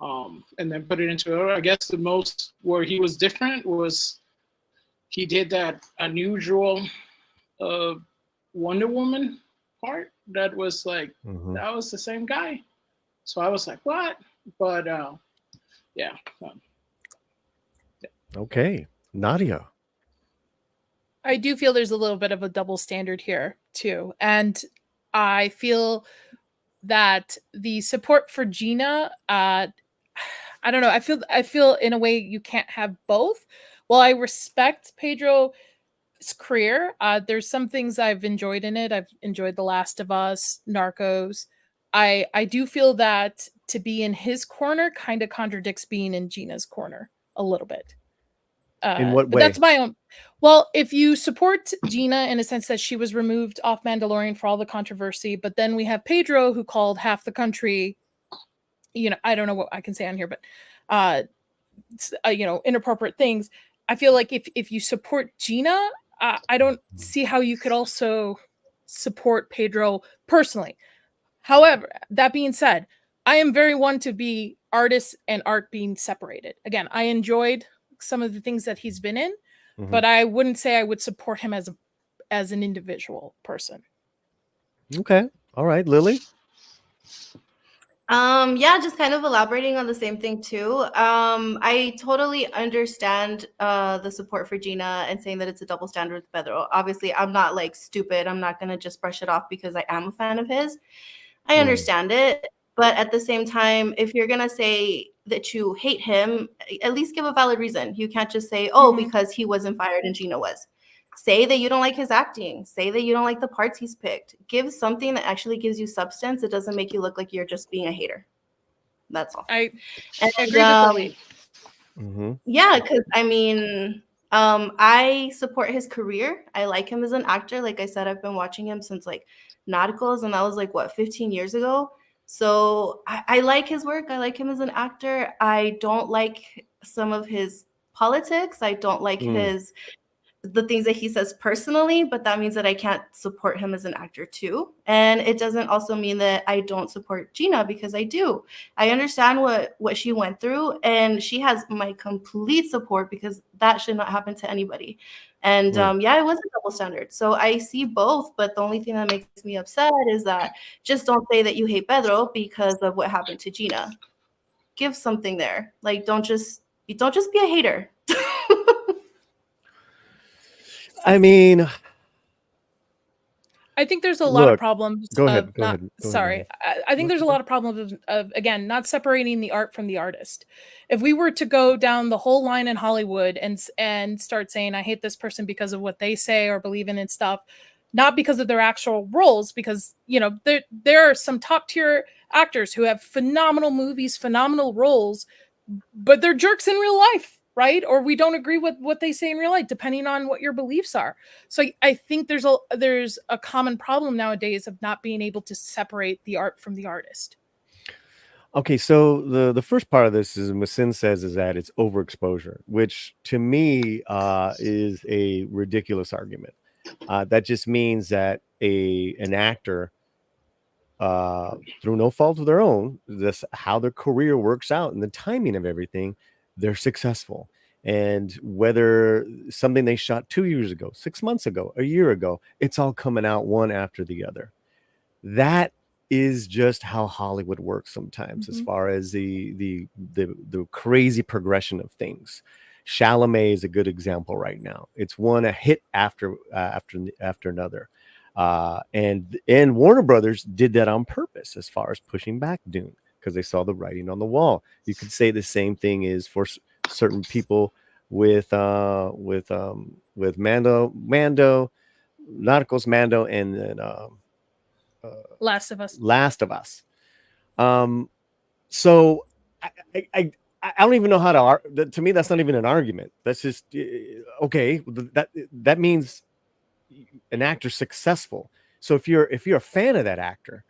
and then put it into it. I guess the most where he was different was he did that unusual Wonder Woman part that was like that was the same guy. So I was like, what? But yeah. Okay, Nadia. I do feel there's a little bit of a double standard here too, and I feel that the support for Gina, I don't know. I feel in a way you can't have both. While I respect Pedro's career, there's some things I've enjoyed in it. I've enjoyed The Last of Us, Narcos. I do feel that to be in his corner kind of contradicts being in Gina's corner a little bit. In what But way? that's my own. Well, if you support Gina in a sense that she was removed off Mandalorian for all the controversy, but then we have Pedro who called half the country, I don't know what I can say on here, but inappropriate things. I feel like if you support Gina, I don't see how you could also support Pedro personally. However, that being said, I am very one to be artists and art being separated. Again, I enjoyed some of the things that he's been in, but I wouldn't say I would support him as an individual person. Okay. All right, Lily. Yeah, just kind of elaborating on the same thing too. I totally understand the support for Gina and saying that it's a double standard with Pedro. Obviously, I'm not like stupid. I'm not gonna just brush it off because I am a fan of his. I understand it, but at the same time, if you're gonna say that you hate him, at least give a valid reason. You can't just say, "Oh, because he wasn't fired and Gina was." Say that you don't like his acting. Say that you don't like the parts he's picked. Give something that actually gives you substance. It doesn't make you look like you're just being a hater. That's all. I And, agree with Lily. Yeah, because I mean, I support his career. I like him as an actor. Like I said, I've been watching him since like Nauticals, and that was like what 15 years ago. So I like his work. I like him as an actor. I don't like some of his politics. I don't like the things that he says personally, but that means that I can't support him as an actor too. And it doesn't also mean that I don't support Gina, because I do. I understand what she went through, and she has my complete support because that should not happen to anybody. And yeah, it was a double standard. So I see both, but the only thing that makes me upset is that just don't say that you hate Pedro because of what happened to Gina. Give something there. Like don't just be a hater. I mean, I think there's a lot of problems. Go ahead. Sorry. I think there's a lot of problems of, again, not separating the art from the artist. If we were to go down the whole line in Hollywood and start saying, I hate this person because of what they say or believe in and stuff, not because of their actual roles, because, there are some top tier actors who have phenomenal movies, phenomenal roles, but they're jerks in real life. Right? Or we don't agree with what they say in real life, depending on what your beliefs are. So I think there's a common problem nowadays of not being able to separate the art from the artist. Okay, so the first part of this is what Sin says is that it's overexposure, which to me is a ridiculous argument. That just means that an actor, through no fault of their own, this how their career works out and the timing of everything, they're successful. And whether something they shot 2 years ago, 6 months ago, a year ago, it's all coming out one after the other. That is just how Hollywood works sometimes, as far as the crazy progression of things. Chalamet is a good example right now. It's one a hit after another. And Warner Brothers did that on purpose as far as pushing back Dune. because they saw the writing on the wall. You could say the same thing is for certain people with Mando, Narcos, Mando, and then Last of Us. Last of Us. So I don't even know how to. To me, that's not even an argument. That's just okay. That means an actor's successful. So if you're a fan of that actor,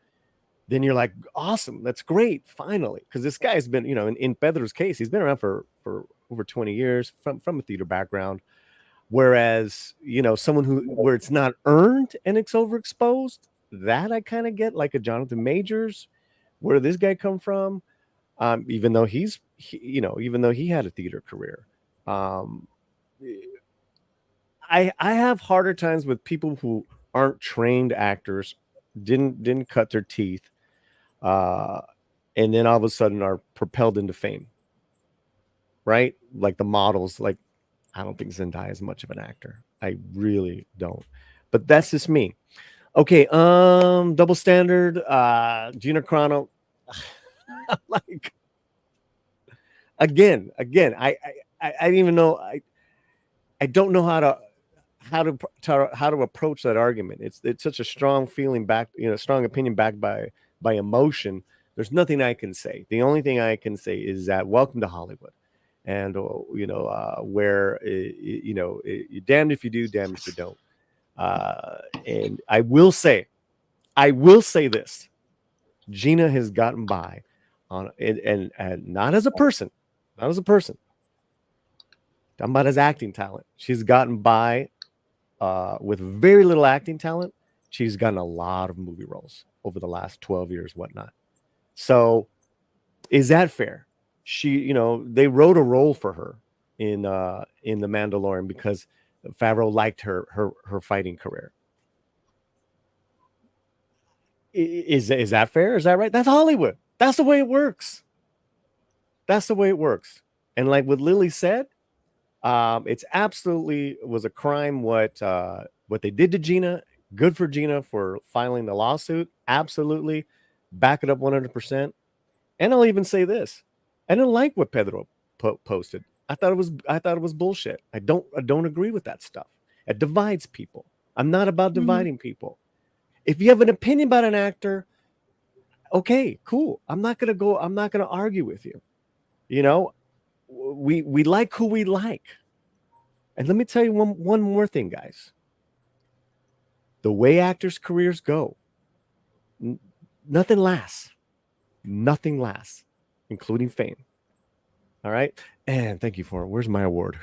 then you're like, awesome, that's great, finally, because this guy's been, in Pedro's case, he's been around for over 20 years from a theater background. Whereas, someone where it's not earned and it's overexposed, that I kind of get, like a Jonathan Majors. Where did this guy come from? Even though even though he had a theater career, I have harder times with people who aren't trained actors, didn't cut their teeth, and then all of a sudden are propelled into fame. Right? Like the models, like I don't think Zendaya is much of an actor. I really don't. But that's just me. Okay, double standard, Gina Carano. Like again, I didn't even know. I don't know how to approach that argument. It's such a strong feeling back, strong opinion backed by emotion. There's nothing I can say. The only thing I can say is that welcome to Hollywood, and where you're damned if you do, damned if you don't. And I will say this: Gina has gotten by on and not as a person, talking about his acting talent. She's gotten by with very little acting talent. She's gotten a lot of movie roles over the last 12 years, whatnot. So is that fair? She, they wrote a role for her in The Mandalorian because Favreau liked her fighting career. Is that fair? Is that right? That's Hollywood. That's the way it works. And like what Lily said, it's absolutely was a crime what they did to Gina. Good for Gina for filing the lawsuit. Absolutely. Back it up 100%. And I'll even say this. I didn't like what Pedro posted. I thought it was bullshit. I don't agree with that stuff. It divides people. I'm not about dividing people. If you have an opinion about an actor, okay, cool. I'm not going to argue with you. We like who we like. And let me tell you one more thing, guys. The way actors' careers go, nothing lasts. Nothing lasts, including fame. All right? And thank you for it. Where's my award?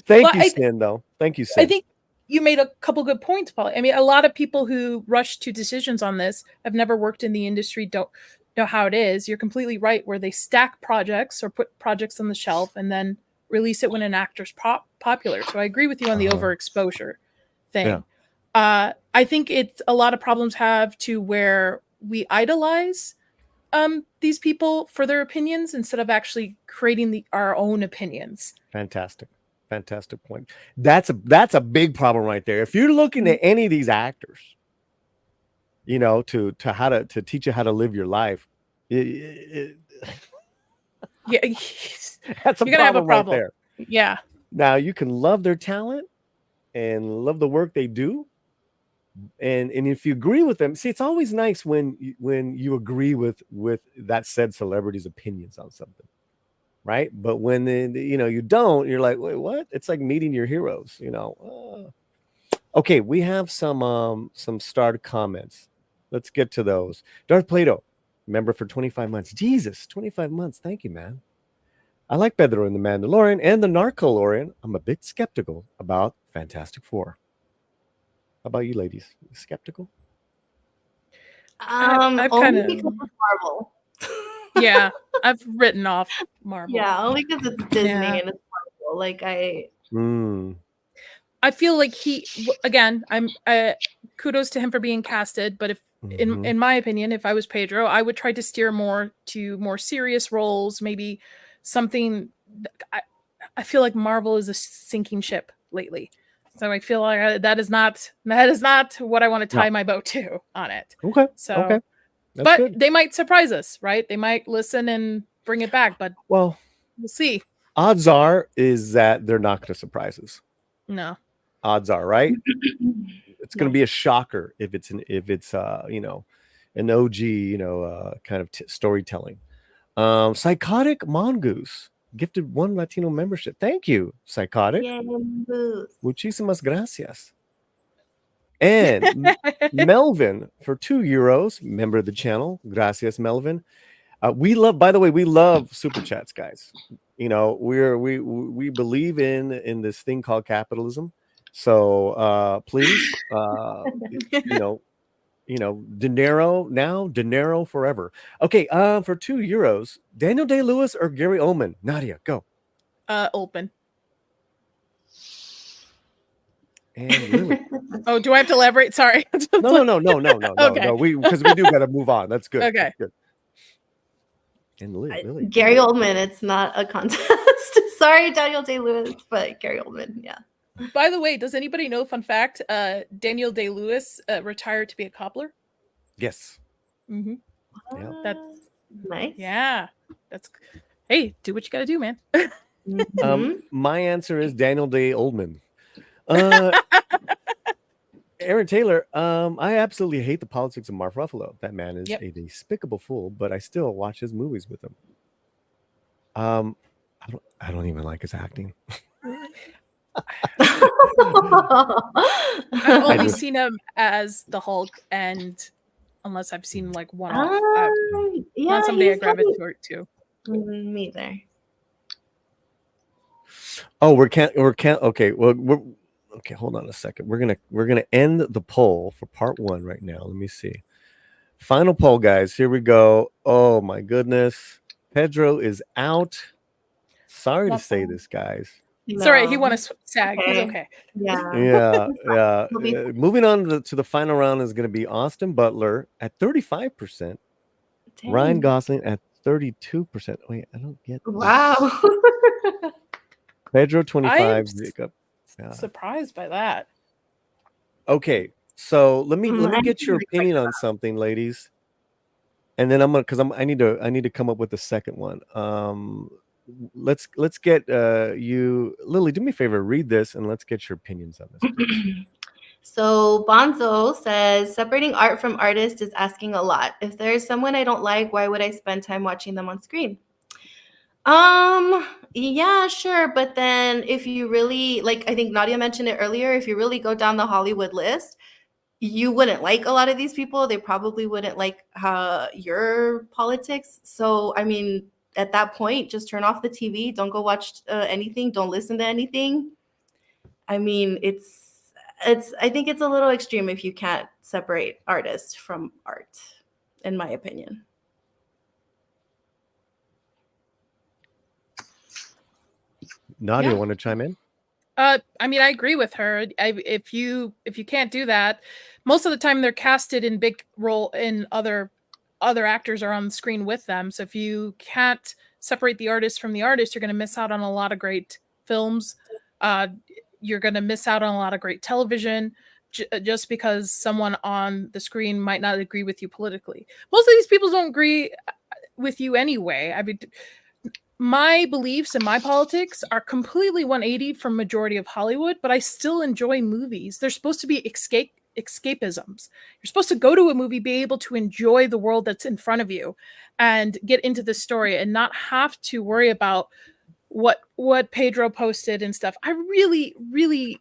Thank you, Sin, though. Thank you, Sin. I think you made a couple good points, Paul. I mean, a lot of people who rush to decisions on this have never worked in the industry, don't know how it is. You're completely right, where they stack projects or put projects on the shelf and then release it when an actor's popular. So I agree with you on the overexposure thing. Yeah. I think it's a lot of problems have to where we idolize these people for their opinions instead of actually creating our own opinions. Fantastic point. That's a big problem right there. If you're looking at any of these actors, to teach you how to live your life, yeah, that's you're gonna have a problem right there. Yeah. Now you can love their talent and love the work they do. And if you agree with them, see, it's always nice when you agree with that said celebrity's opinions on something, right? But when you don't, you're like, wait, what? It's like meeting your heroes, Okay, we have some starred comments. Let's get to those. Darth Plato, member for 25 months. Jesus, 25 months. Thank you, man. I like Pedro in The Mandalorian and the Narcolorian. I'm a bit skeptical about Fantastic Four. How about you, ladies? Skeptical? I've only because of Marvel. Yeah, I've written off Marvel. Yeah, only because it's Disney and it's Marvel. Like I feel like I'm kudos to him for being casted, but if in my opinion, if I was Pedro, I would try to steer more to more serious roles, maybe something. I feel like Marvel is a sinking ship lately. So I feel like that is not what I want to tie my bow to on it. Okay. So okay. That's good. They might surprise us, right? They might listen and bring it back, but Well, we'll see. odds are is that they're not going to surprise us. No. Odds are, right? It's going to be a shocker if it's an OG, kind of storytelling. Psychotic Mongoose gifted 1 Latino membership. Thank you, Psychotic. Yay, Mongoose. Muchísimas gracias. And Melvin for €2, member of the channel. Gracias, Melvin. We love super chats, guys. We believe in this thing called capitalism. So please, dinero now, dinero forever. Okay, for €2, Daniel Day-Lewis or Gary Oldman? Nadia, go. Oldman. And Lily. Oh, do I have to elaborate? Sorry. No. Okay. No. Because we do got to move on. That's good. Okay. That's good. And Lily. Gary Oldman. It's not a contest. Sorry, Daniel Day-Lewis, but Gary Oldman. Yeah. By the way, does anybody know, fun fact, Daniel Day-Lewis retired to be a cobbler? Yes. Mm-hmm. Yeah. That's nice. Yeah. Hey, do what you got to do, man. My answer is Daniel Day Oldman. Aaron Taylor, I absolutely hate the politics of Mark Ruffalo. That man is a despicable fool, but I still watch his movies with him. I don't even like his acting. I've only seen him as the Hulk, and unless I've seen like one off, not somebody I gravitate to. Me either. Oh, okay. Well, okay. Hold on a second. We're gonna end the poll for part 1 right now. Let me see. Final poll, guys. Here we go. Oh my goodness, Pedro is out. Sorry to say this, guys. It's all right. He won a SAG. Okay. He's okay. Yeah. Moving on to the final round is going to be Austin Butler at 35%. Dang. Ryan Gosling at 32%. Wait, I don't get this. Wow. Pedro 25. Surprised by that. Okay, so let me get your opinion on something, ladies, and then I need to come up with the second one. Let's get you, Lily. Do me a favor, read this, and let's get your opinions on this. So Bonzo says, separating art from artist is asking a lot. If there's someone I don't like, why would I spend time watching them on screen? Yeah, sure. But then if you really, like, I think Nadia mentioned it earlier, if you really go down the Hollywood list, you wouldn't like a lot of these people. They probably wouldn't like your politics. So, I mean, at that point, just turn off the TV. Don't go watch anything. Don't listen to anything. I mean, I think it's a little extreme if you can't separate artists from art, in my opinion. Nadia, want to chime in? I mean, I agree with her. If you can't do that, most of the time they're casted in big role in other actors are on the screen with them. So if you can't separate the artist from the artist, you're going to miss out on a lot of great films. You're going to miss out on a lot of great television just because someone on the screen might not agree with you politically. Most of these people don't agree with you anyway. I mean, my beliefs and my politics are completely 180 from majority of Hollywood, but I still enjoy movies. They're supposed to be escapisms. You're supposed to go to a movie, be able to enjoy the world that's in front of you and get into the story and not have to worry about what Pedro posted and stuff. I really, really,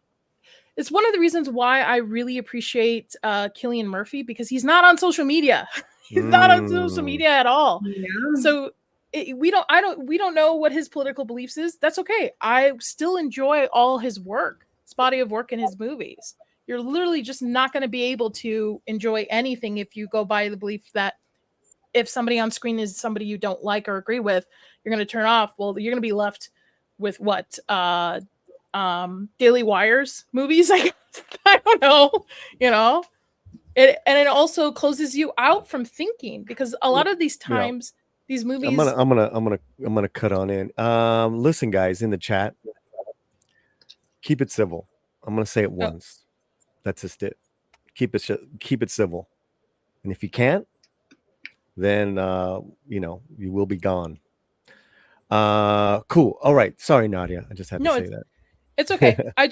it's one of the reasons why I really appreciate Cillian Murphy, because he's not on social media. He's not on social media at all. Yeah. So we don't know what his political beliefs is. That's okay. I still enjoy all his work, his body of work in his movies. You're literally just not going to be able to enjoy anything if you go by the belief that if somebody on screen is somebody you don't like or agree with, you're going to turn off. Well, you're going to be left with what? Daily Wire's movies? I don't know, you know? It also closes you out from thinking, because a lot of these times these movies. I'm gonna cut on in. Listen, guys, in the chat, keep it civil. I'm gonna say it once. That's just it. Keep it civil. And if you can't, then you will be gone. Cool. All right. Sorry, Nadia. I just had to say that. It's okay. I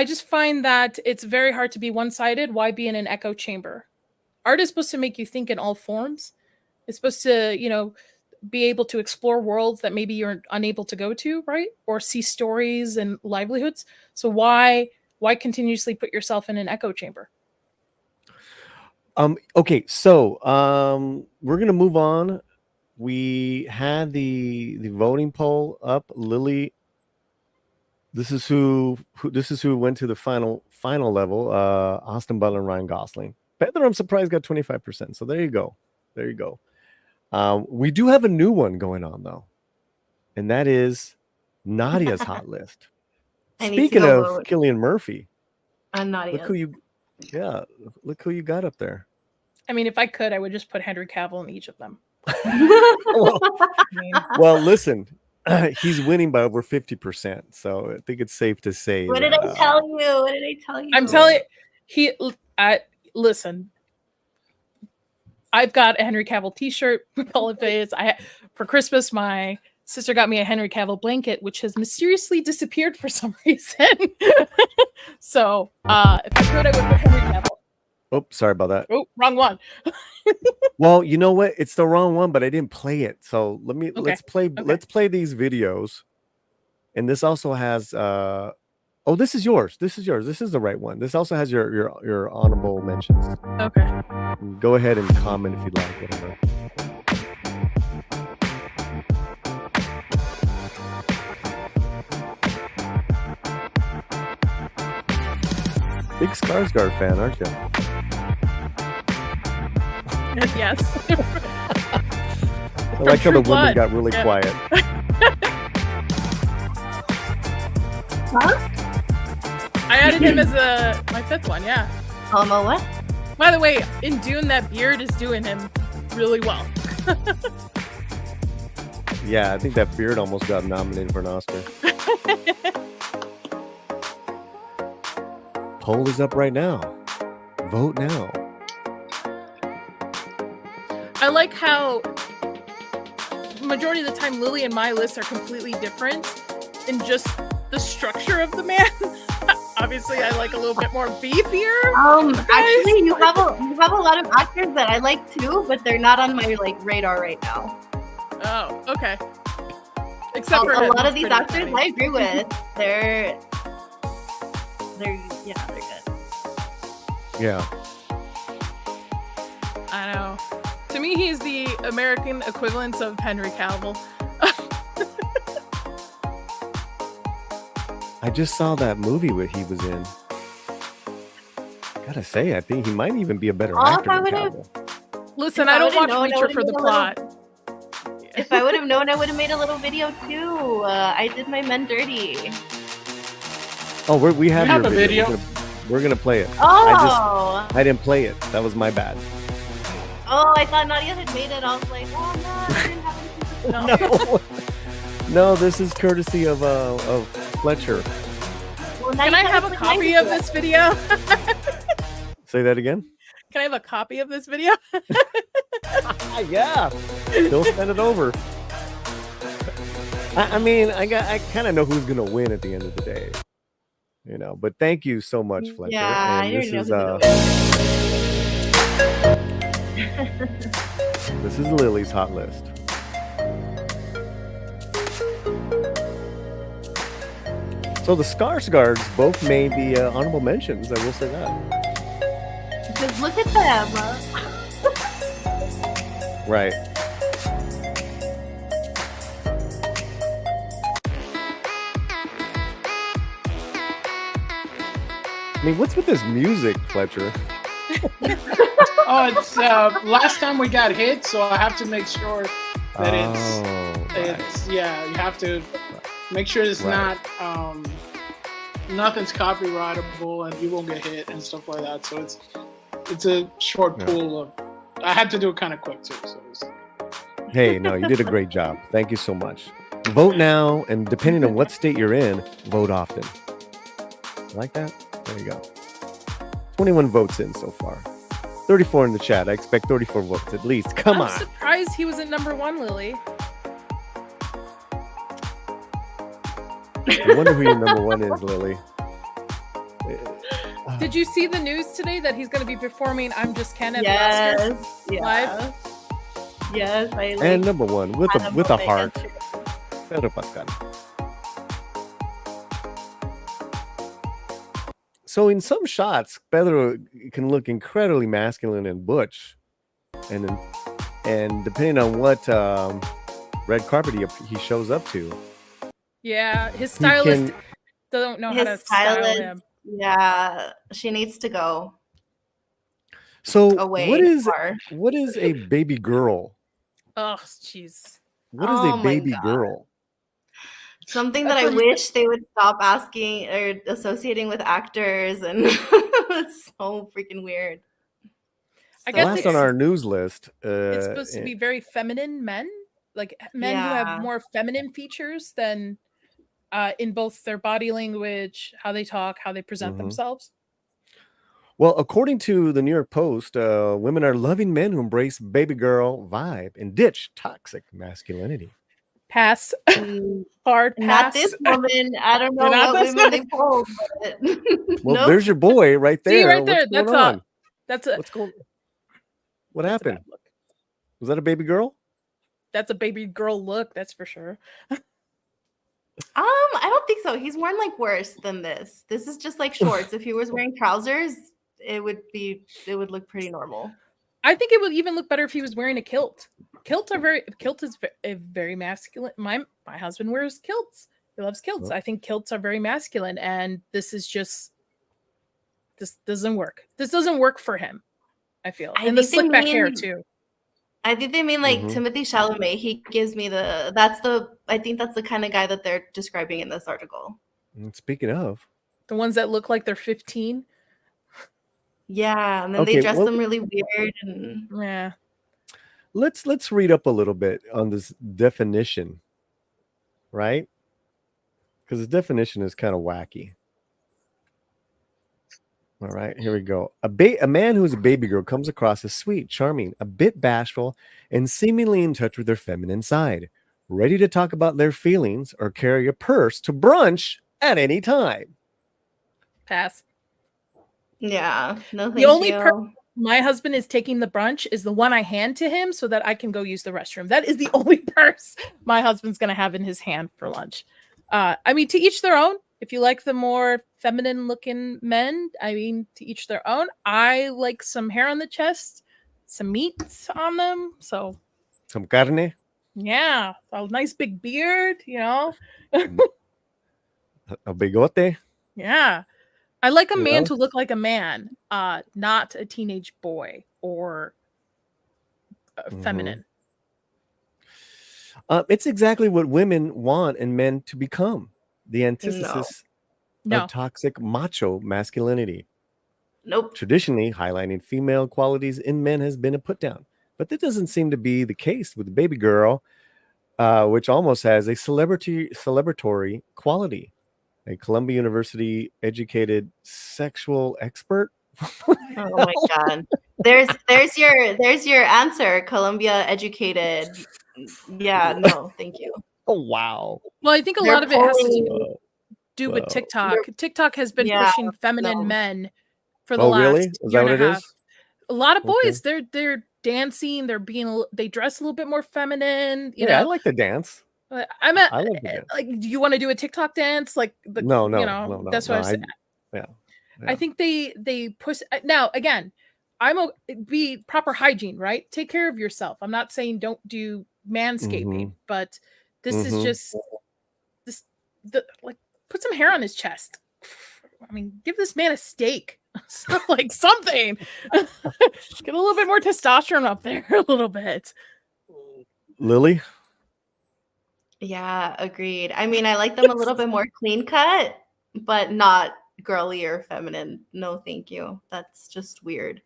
just find that it's very hard to be one-sided. Why be in an echo chamber? Art is supposed to make you think in all forms. It's supposed to, be able to explore worlds that maybe you're unable to go to, right? Or see stories and livelihoods. So why continuously put yourself in an echo chamber? Okay, so we're gonna move on. We had the voting poll up. Lily, this is who went to the final level. Austin Butler and Ryan Gosling. Pedro, I'm surprised, got 25%. So there you go. We do have a new one going on though, and that is Nadia's hot list. Speaking of vote. Cillian Murphy, I'm Nadia. Look who you got up there. I mean, if I could, I would just put Henry Cavill in each of them. Well, listen, he's winning by over 50%, so I think it's safe to say. What did I tell you? I'm telling you, listen. I've got a Henry Cavill T-shirt with all of his. For Christmas, my sister got me a Henry Cavill blanket, which has mysteriously disappeared for some reason. So, if I could, I would put Henry Cavill. Oh, sorry about that. Oh, wrong one. Well, you know what? It's the wrong one, but I didn't play it. So let's play these videos. And this also has this is yours. This is the right one. This also has your honorable mentions. Okay. Go ahead and comment if you'd like, whatever. Big Skarsgård fan, aren't you? Yes. I like how the women got really quiet. Huh? I added him as my fifth one, yeah. What? By the way, in Dune, that beard is doing him really well. Yeah, I think that beard almost got nominated for an Oscar. Poll is up right now. Vote now. I like how majority of the time Lily and my lists are completely different in just the structure of the man. Obviously, I like a little bit more beefier. Actually, you have a lot of actors that I like too, but they're not on my radar right now. Oh, okay. Except for a lot of these actors, funny. I agree with. They're good. Yeah. I know. To me, he's the American equivalent of Henry Cavill. I just saw that movie where he was in. Gotta say, I think he might even be a better actor than Cavill. Listen, I don't watch Reacher for the plot. If I would have known, I would have made a little video too. I did my men dirty. Oh, we have your video. We're gonna play it. Oh! I didn't play it. That was my bad. Oh, I thought Nadia had made it. I was like, oh no, I didn't have anything. No, this is courtesy of Fletcher. Well, can I have a copy of this video? Say that again. Can I have a copy of this video? Yeah. Don't send it over. I mean, I kind of know who's gonna win at the end of the day. But thank you so much, Fletcher. Yeah, and this is Lily's hot list. So the Skarsgårds both made the honorable mentions. I will say that. Because look at them. Right. I mean, what's with this music, Fletcher? Oh, it's last time we got hit, so I have to make sure that it's you have to make sure it's not nothing's copyrightable and you won't get hit and stuff like that. So it's a short pool of. I had to do it kind of quick too. So Hey, no, you did a great job. Thank you so much. Vote now, and depending on what state you're in, vote often. Like that? There you go. 21 votes in so far. 34 in the chat. I expect 34 votes at least. Come I'm on. surprised he was at number 1, Lily. I wonder who your number 1 is, Lily. Did you see the news today that he's going to be performing "I'm Just Ken" at the Oscars live? Yes, I like. And number 1 with a moment heart. entry. Pedro Pascal. So in some shots, Pedro can look incredibly masculine and butch, and depending on what red carpet he shows up to. Yeah, his stylist don't know how to style him. Yeah, she needs to go. So away what is a baby girl? Oh, jeez. What is a baby girl? Something that I wish they would stop asking or associating with actors, and it's so freaking weird. I guess last on our news list. It's supposed to be very feminine men, like men who have more feminine features than in both their body language, how they talk, how they present themselves. Well, according to the New York Post, women are loving men who embrace baby girl vibe and ditch toxic masculinity. Pass. Hard pass. Not this woman. I don't know what women they pulled. Well, there's your boy right there. See, right there. What happened? Was that a baby girl? That's a baby girl look, that's for sure. I don't think so. He's worn like worse than this. This is just like shorts. If he was wearing trousers, it would look pretty normal. I think it would even look better if he was wearing a kilt. Kilt is very masculine. My husband wears kilts. He loves kilts. I think kilts are very masculine, and this doesn't work. This doesn't work for him, I feel. And the slick back hair too. I think they mean like Timothée Chalamet. He gives me I think that's the kind of guy that they're describing in this article. And speaking of, the ones that look like they're 15. Yeah, and then they dress them really weird and yeah. Let's read up a little bit on this definition, right? Because the definition is kind of wacky. All right, here we go. A man who is a baby girl comes across as sweet, charming, a bit bashful, and seemingly in touch with their feminine side, ready to talk about their feelings or carry a purse to brunch at any time. Pass. Yeah, no thank the only you. My husband is taking the brunch is the one I hand to him so that I can go use the restroom. That is the only purse my husband's going to have in his hand for lunch. I mean, to each their own. If you like the more feminine looking men, I mean, to each their own. I like some hair on the chest, some meat on them. So some carne. Yeah, a nice big beard, you know. A bigote. Yeah. I like a man to look like a man, not a teenage boy or feminine. It's exactly what women want and men to become. The antithesis of toxic macho masculinity. Nope. Traditionally, highlighting female qualities in men has been a put down. But that doesn't seem to be the case with the baby girl, which almost has a celebratory quality. A Columbia University educated sexual expert. Oh my god. There's your answer, Columbia educated. Yeah, no, thank you. Oh wow. Well, I think a lot of it has to do with TikTok. TikTok has been pushing feminine men for the last year and a half. A lot of boys, they're dancing, they dress a little bit more feminine. You know? I like to dance. I love the dance. Like, do you want to do a TikTok dance? Like no. That's what I said. Yeah. I think they push now again. Be proper hygiene, right? Take care of yourself. I'm not saying don't do manscaping, but this is just put some hair on his chest. I mean, give this man a steak. Like something. Get a little bit more testosterone up there a little bit. Lily? Yeah, agreed. I mean, I like them a little bit more clean cut, but not girly or feminine. No, thank you. That's just weird.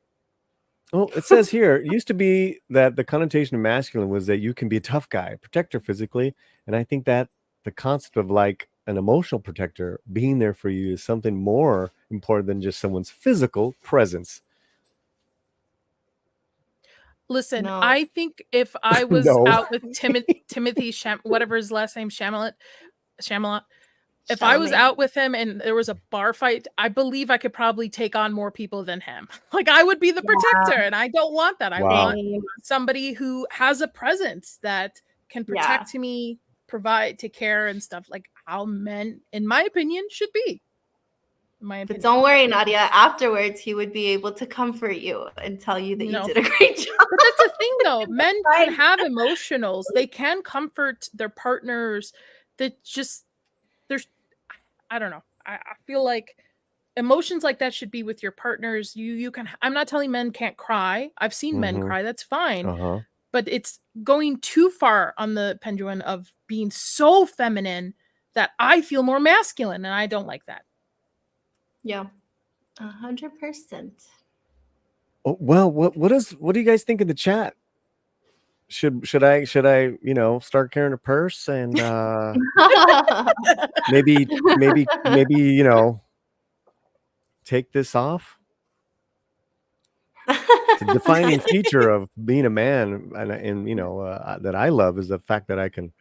Well, it says here, it used to be that the connotation of masculine was that you can be a tough guy, protector physically. And I think that the concept of like an emotional protector being there for you is something more important than just someone's physical presence. Listen, No. I think if I was No. out with Timothy whatever his last name, Shyamalan, if I was Chalamet. out with him and there was a bar fight, I believe I could probably take on more people than him. Like I would be the protector, and I don't want that. I Wow. want somebody who has a presence that can protect me, provide, take care, and stuff like how men, in my opinion, should be. In my But opinion. don't worry, Nadia. Afterwards, he would be able to comfort you and tell you that No. you did a great job. But that's the thing, though. Men can have emotionals. They can comfort their partners. That just I don't know. I feel like emotions like that should be with your partners. You can. I'm not telling men can't cry. I've seen men cry. That's fine. Uh-huh. But it's going too far on the pendulum of being so feminine that I feel more masculine, and I don't like that. Yeah, 100%. Oh, well, what do you guys think in the chat? Should I start carrying a purse and maybe take this off? It's a defining feature of being a man, and that I love is the fact that I can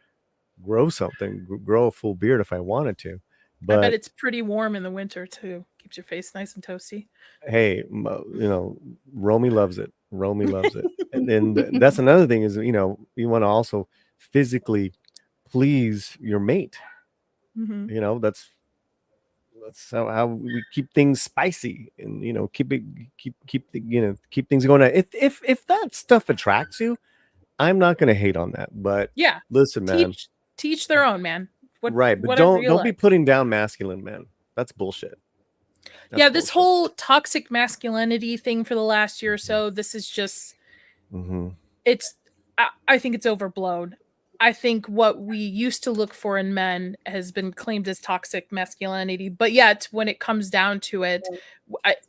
grow a full beard if I wanted to. But I bet it's pretty warm in the winter too. Keeps your face nice and toasty. Hey, Romy loves it. Romy loves it. And then that's another thing is, you want to also physically please your mate. Mm-hmm. That's how we keep things spicy and, keep things going on. If that stuff attracts you, I'm not going to hate on that. But yeah, listen, man, teach their own, man. Right. But don't be putting down masculine men. That's bullshit. That's this whole toxic masculinity thing for the last year or so, this is just, I think it's overblown. I think what we used to look for in men has been claimed as toxic masculinity. But yet, when it comes down to it,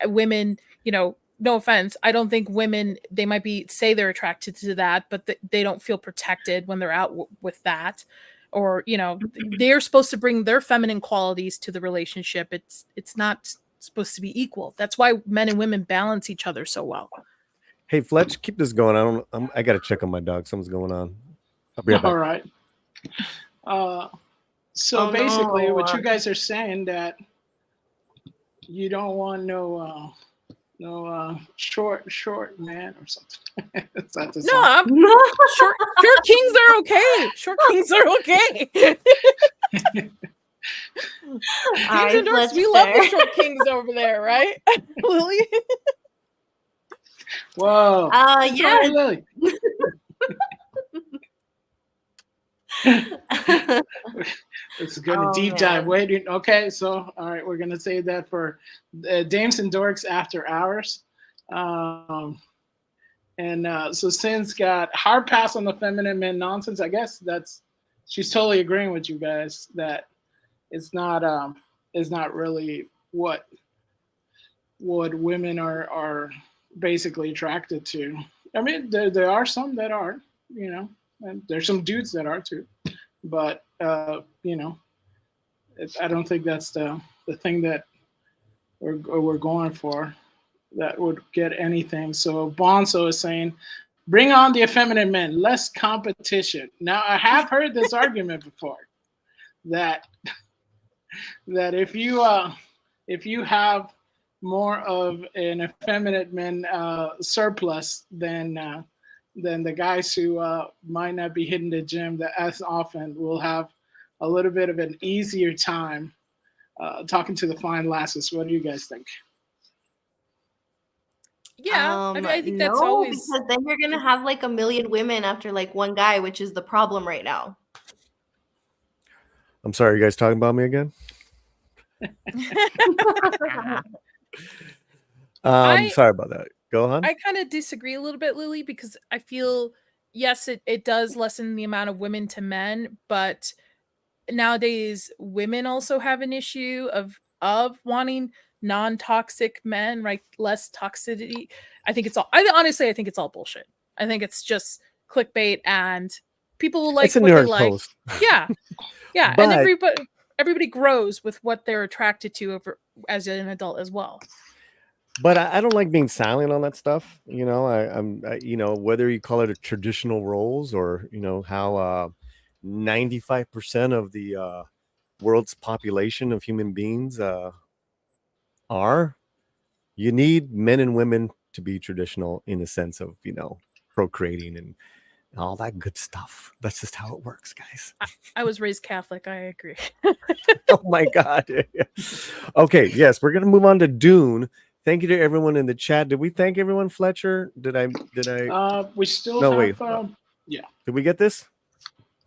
women, no offense, I don't think women, they might say they're attracted to that, but they don't feel protected when they're out with that. Or, they're supposed to bring their feminine qualities to the relationship. It's not supposed to be equal. That's why men and women balance each other so well. Hey, Fletch, keep this going. I got to check on my dog. Something's going on. I'll be right back. All right. So basically, what you guys are saying that you don't want no short man or something. No, short kings are okay. Short kings are okay. Kings and dorks, we love the short kings over there, right, Lily? Whoa. Yeah. Lily. It's gonna deep dive. Waiting. Okay, so all right, we're gonna save that for Dames and Dorks After Hours. So Sin's got hard pass on the feminine men nonsense. I guess she's totally agreeing with you guys that it's not really what women are basically attracted to. I mean, there are some that are, and there's some dudes that are too, but I don't think that's the thing that we're going for that would get anything. So Bonzo is saying, bring on the effeminate men, less competition. Now I have heard this argument before that if you have more of an effeminate men surplus than the guys who might not be hitting the gym as often will have a little bit of an easier time talking to the fine lasses. What do you guys think? Yeah, I think that's always, because then you're gonna have like 1 million women after like one guy, which is the problem right now. I'm sorry, you guys talking about me again? Sorry about that. Go on. I kind of disagree a little bit, Lily, because I feel, yes, it does lessen the amount of women to men, but nowadays women also have an issue of wanting non-toxic men, right? Less toxicity. I think it's all, honestly, I think it's all bullshit. I think it's just clickbait and people will like what they like. Post. Yeah. Yeah. But, and everybody grows with what they're attracted to as an adult as well. But I don't like being silent on that stuff. Whether you call it a traditional roles or how 95% of the world's population of human beings are. You need men and women to be traditional in the sense of procreating and all that good stuff. That's just how it works, guys. I was raised Catholic. I agree. Oh my God. Okay, yes, we're gonna move on to Dune. Thank you to everyone in the chat. Did we thank everyone, Fletcher? Did I? We still No, have. wait. Yeah. Did we get this?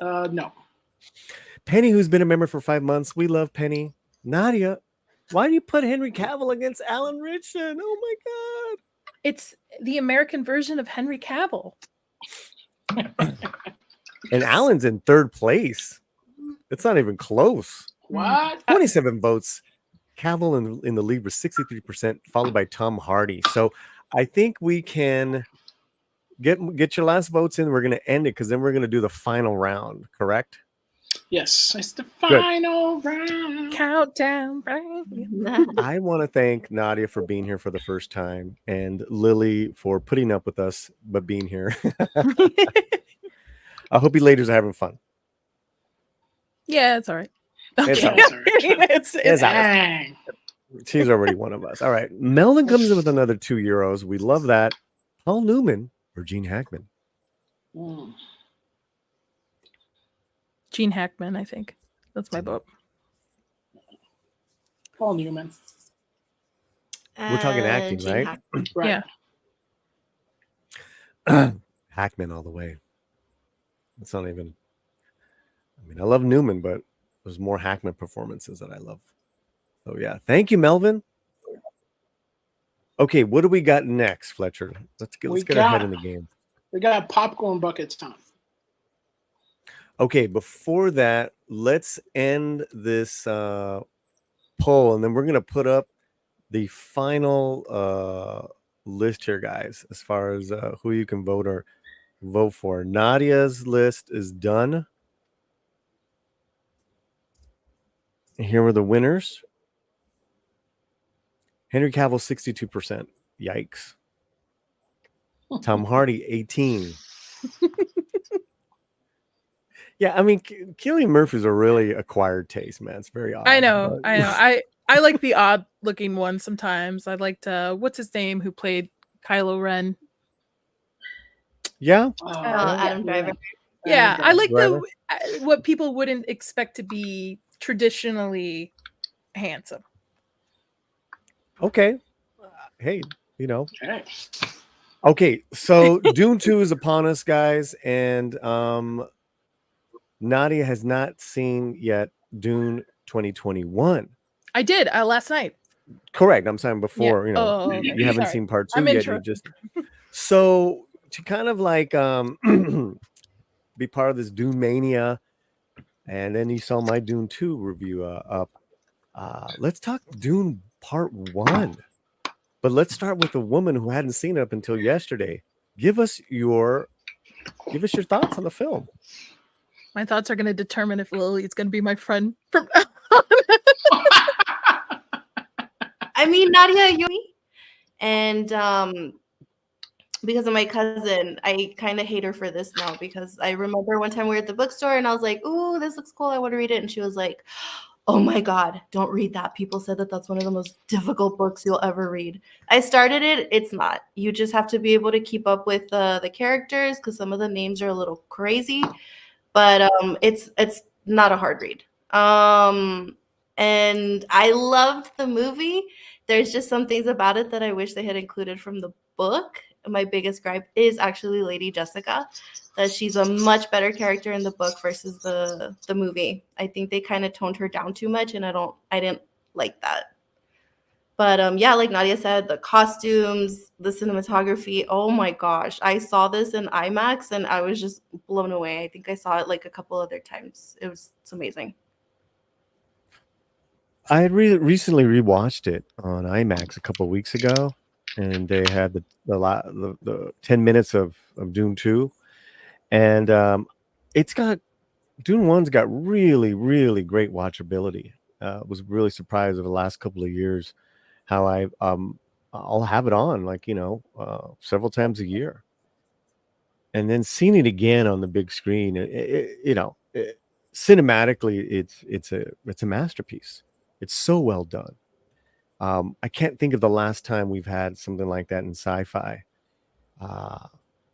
No. Penny, who's been a member for 5 months. We love Penny. Nadia, why do you put Henry Cavill against Alan Ritchson? Oh my God. It's the American version of Henry Cavill. And Alan's in third place. It's not even close. What? 27 votes. Cavill in the lead was 63%, followed by Tom Hardy. So I think we can get your last votes in. We're going to end it because then we're going to do the final round, correct? Yes, it's the final round. Countdown. I want to thank Nadia for being here for the first time and Lily for putting up with us, but being here. I hope you ladies are having fun. Yeah, it's all right. Okay. Dang. She's already one of us. All right. Melvin comes in with another €2. We love that. Paul Newman or Gene Hackman? Gene Hackman, I think. That's my vote. Paul Newman. We're talking acting, Gene right? Hackman. Right. Yeah. Hackman all the way. It's not even. I mean, I love Newman, but there's more Hackman performances that I love. So yeah, thank you, Melvin. Okay, what do we got next, Fletcher? Let's get ahead in the game. We got popcorn buckets time. Okay, before that, let's end this poll, and then we're gonna put up the final list here, guys, as far as who you can vote for. Nadia's list is done. Here were the winners. Henry Cavill, 62%. Yikes. Tom Hardy, 18. Yeah, I mean, Cillian Murphy's a really acquired taste, man. It's very odd. I know. I like the odd looking one sometimes. I liked what's his name who played Kylo Ren? Yeah. Adam Driver. Yeah, I like what people wouldn't expect to be traditionally handsome. Okay. Hey, Okay, so Dune 2 is upon us, guys, and Nadia has not seen yet Dune 2021. I did last night. Correct. I'm saying before, okay. you haven't seen part 2 yet. You just so to kind of like be part of this DUNE-Mania, and then you saw my Dune 2 review up. Let's talk Dune Part 1. But let's start with a woman who hadn't seen it up until yesterday. Give us your thoughts on the film. My thoughts are going to determine if Lily is going to be my friend from I mean, Nadia, and because of my cousin, I kind of hate her for this now, because I remember one time we were at the bookstore and I was like, "Ooh, this looks cool. I want to read it." And she was like, "Oh my God, don't read that. People said that that's one of the most difficult books you'll ever read." I started it. It's not. You just have to be able to keep up with the characters, because some of the names are a little crazy, but it's not a hard read. And I loved the movie. There's just some things about it that I wish they had included from the book. My biggest gripe is actually Lady Jessica, that she's a much better character in the book versus the movie. I think they kind of toned her down too much, and I didn't like that. But yeah, like Nadia said, the costumes, the cinematography, oh my gosh. I saw this in IMAX and I was just blown away. I think I saw it like a couple other times. It's amazing. I had recently rewatched it on IMAX a couple of weeks ago, and they had the 10 minutes of Dune 2, and it's got Dune 1's got really, really great watchability. Was really surprised over the last couple of years how I I'll have it on, like, several times a year. And then seeing it again on the big screen, cinematically, it's a masterpiece. It's so well done. I can't think of the last time we've had something like that in sci-fi.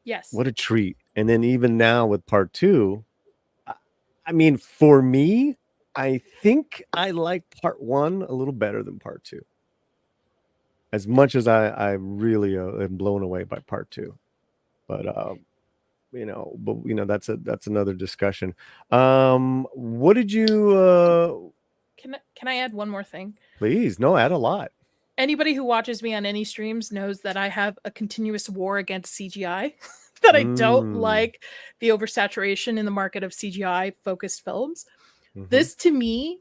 Yes. What a treat. And then even now with part 2, I mean, for me, I think I like part 1 a little better than part 2. As much as I really am blown away by part 2. But that's another discussion. What did you Can I add one more thing? Please, no, add a lot. Anybody who watches me on any streams knows that I have a continuous war against CGI. That I don't like the oversaturation in the market of CGI focused films. This to me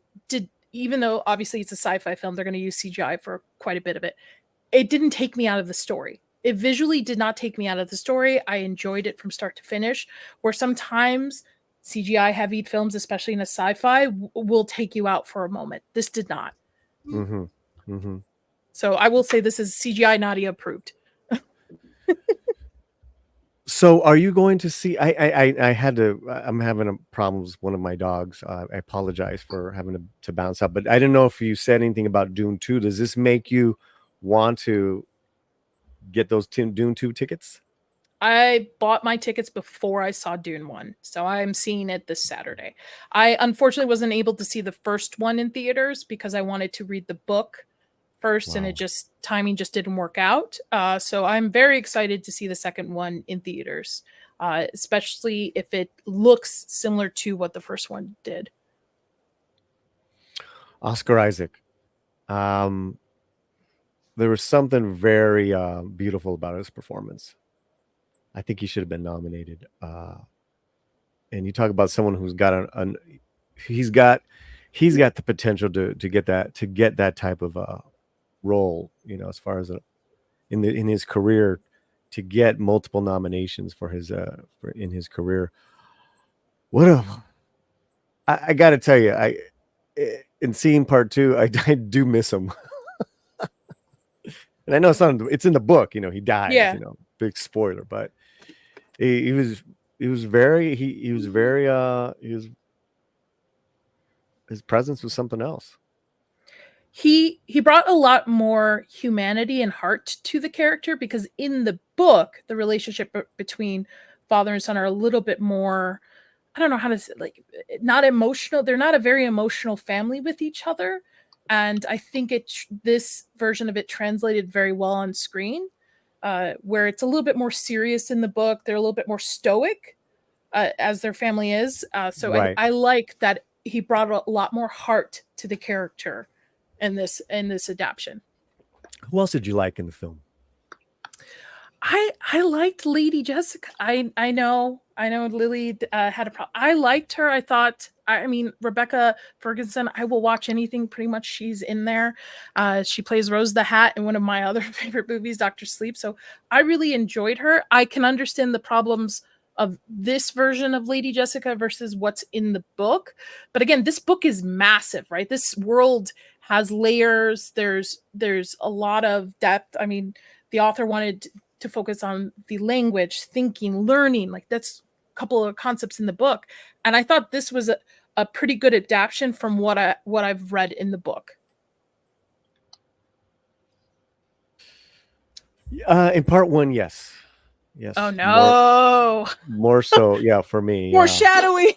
even though obviously it's a sci-fi film, they're going to use CGI for quite a bit of it. It didn't take me out of the story. It visually did not take me out of the story. I enjoyed it from start to finish, where sometimes CGI heavy films, especially in a sci-fi, will take you out for a moment. This did not. So I will say this is CGI Nadia approved. So are you going to see I'm having problems with one of my dogs. I apologize for having to bounce out, but I didn't know if you said anything about Dune 2. Does this make you want to get those Dune 2 tickets? I bought my tickets before I saw Dune 1, so I'm seeing it this Saturday. I unfortunately wasn't able to see the first one in theaters because I wanted to read the book first, and timing just didn't work out. So I'm very excited to see the second one in theaters, especially if it looks similar to what the first one did. Oscar Isaac. There was something very beautiful about his performance. I think he should have been nominated. And you talk about someone who's got he's got the potential to get that type of role, as far as in his career, to get multiple nominations for in his career. I got to tell you, in seeing part 2, I do miss him. And I know it's in the book, he dies, big spoiler, but his presence was something else. He brought a lot more humanity and heart to the character, because in the book, the relationship between father and son are a little bit more, I don't know how to say, like, not emotional. They're not a very emotional family with each other. And I think this version of it translated very well on screen, where it's a little bit more serious in the book. They're a little bit more stoic, as their family is. So right. I like that he brought a lot more heart to the character in this adaptation. Who else did you like in the film? I liked Lady Jessica. I know Lily had a problem. I liked her. I mean, Rebecca Ferguson, I will watch anything pretty much she's in there. She plays Rose the Hat in one of my other favorite movies, Dr. Sleep. So I really enjoyed her. I can understand the problems of this version of Lady Jessica versus what's in the book. But again, this book is massive, right? This world has layers. There's a lot of depth. I mean, the author wanted to focus on the language, thinking, learning. Like, that's a couple of concepts in the book. And I thought this was a pretty good adaptation from what I've read in the book. In part 1, yes. Yes. Oh no. More so, yeah, for me. Foreshadowing.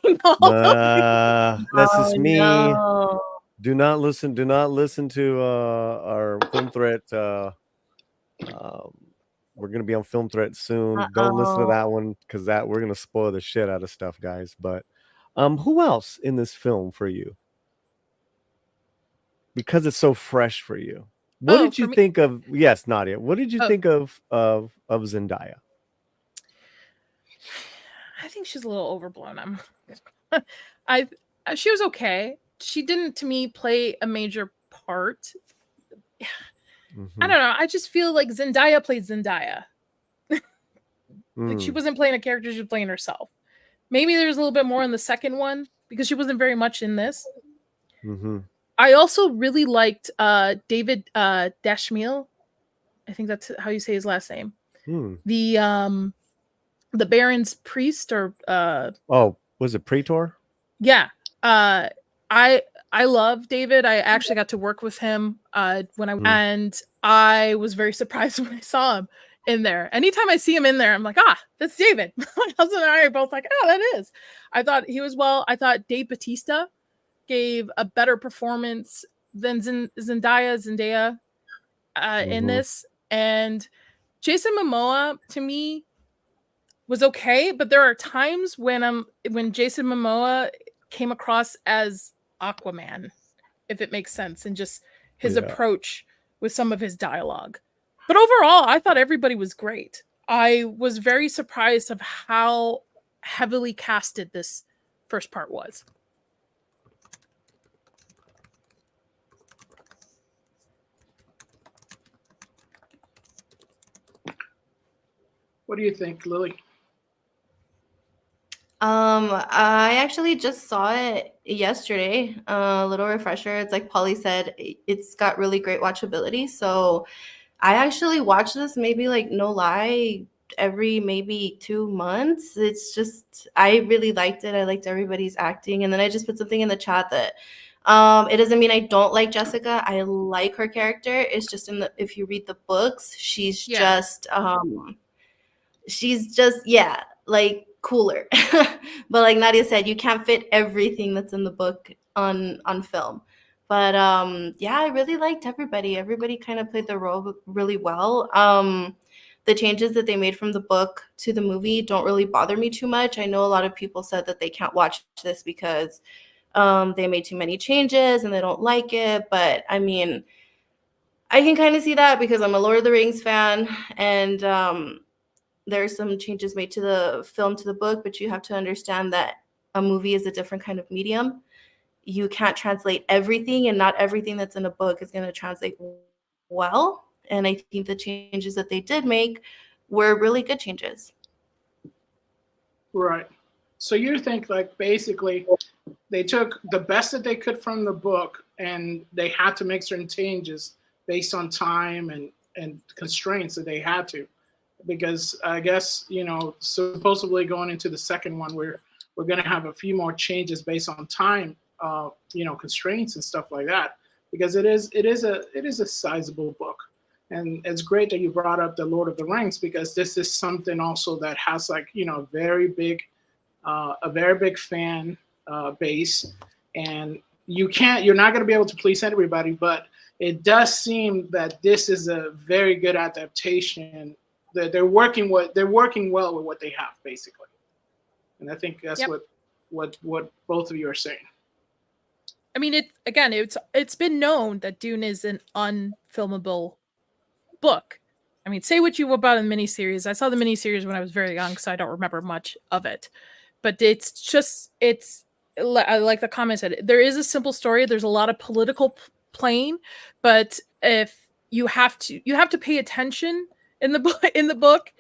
That's just me. No. Do not listen to our Film Threat. We're gonna be on Film Threat soon. Don't listen to that one, because we're gonna spoil the shit out of stuff, guys. But who else in this film for you? Because it's so fresh for you. What did you think of? Yes, Nadia. What did you think of Zendaya? I think she's a little overblown. She was okay. She didn't, to me, play a major part. I don't know. I just feel like Zendaya played Zendaya. Like, she wasn't playing a character, she was playing herself. Maybe there's a little bit more in the second one, because she wasn't very much in this. I also really liked David Dashmiel. I think that's how you say his last name. Hmm. The Baron's priest, or Oh, was it Praetor? yeah. I love David. I actually got to work with him and I was very surprised when I saw him in there. Anytime I see him in there, I'm like, that's David. My husband and I are both like, that is. I thought he was well. I thought Dave Bautista gave a better performance than Zendaya in this. And Jason Momoa, to me, was okay, but there are times when Jason Momoa came across as Aquaman, if it makes sense, and just his approach with some of his dialogue. But overall, I thought everybody was great. I was very surprised of how heavily casted this first part was. What do you think, Lily? I actually just saw it yesterday. A little refresher. It's like Polly said, it's got really great watchability. So I actually watch this maybe, like, no lie, every maybe 2 months. It's just, I really liked it. I liked everybody's acting. And then I just put something in the chat that it doesn't mean I don't like Jessica. I like her character. It's just if you read the books, she's just like cooler. But like Nadia said, you can't fit everything that's in the book on film. But I really liked everybody. Everybody kind of played the role really well. The changes that they made from the book to the movie don't really bother me too much. I know a lot of people said that they can't watch this because they made too many changes and they don't like it. But I mean, I can kind of see that because I'm a Lord of the Rings fan, and there's some changes made to the film to the book, but you have to understand that a movie is a different kind of medium. You can't translate everything, and not everything that's in a book is going to translate well. And I think the changes that they did make were really good changes. Right. So you think, like, basically they took the best that they could from the book and they had to make certain changes based on time and constraints that they had to. Because I guess, supposedly going into the second one, we're going to have a few more changes based on time, constraints and stuff like that. Because it is a sizable book, and it's great that you brought up the Lord of the Rings, because this is something also that has, like, a very big fan base, and you're not going to be able to please everybody, but it does seem that this is a very good adaptation. They're working well with what they have, basically, and I think that's what both of you are saying. I mean, it's been known that Dune is an unfilmable book. I mean, say what you will about a miniseries. I saw the miniseries when I was very young, so I don't remember much of it. But I like the comment said, there is a simple story. There's a lot of political playing, but if you have to pay attention in the book,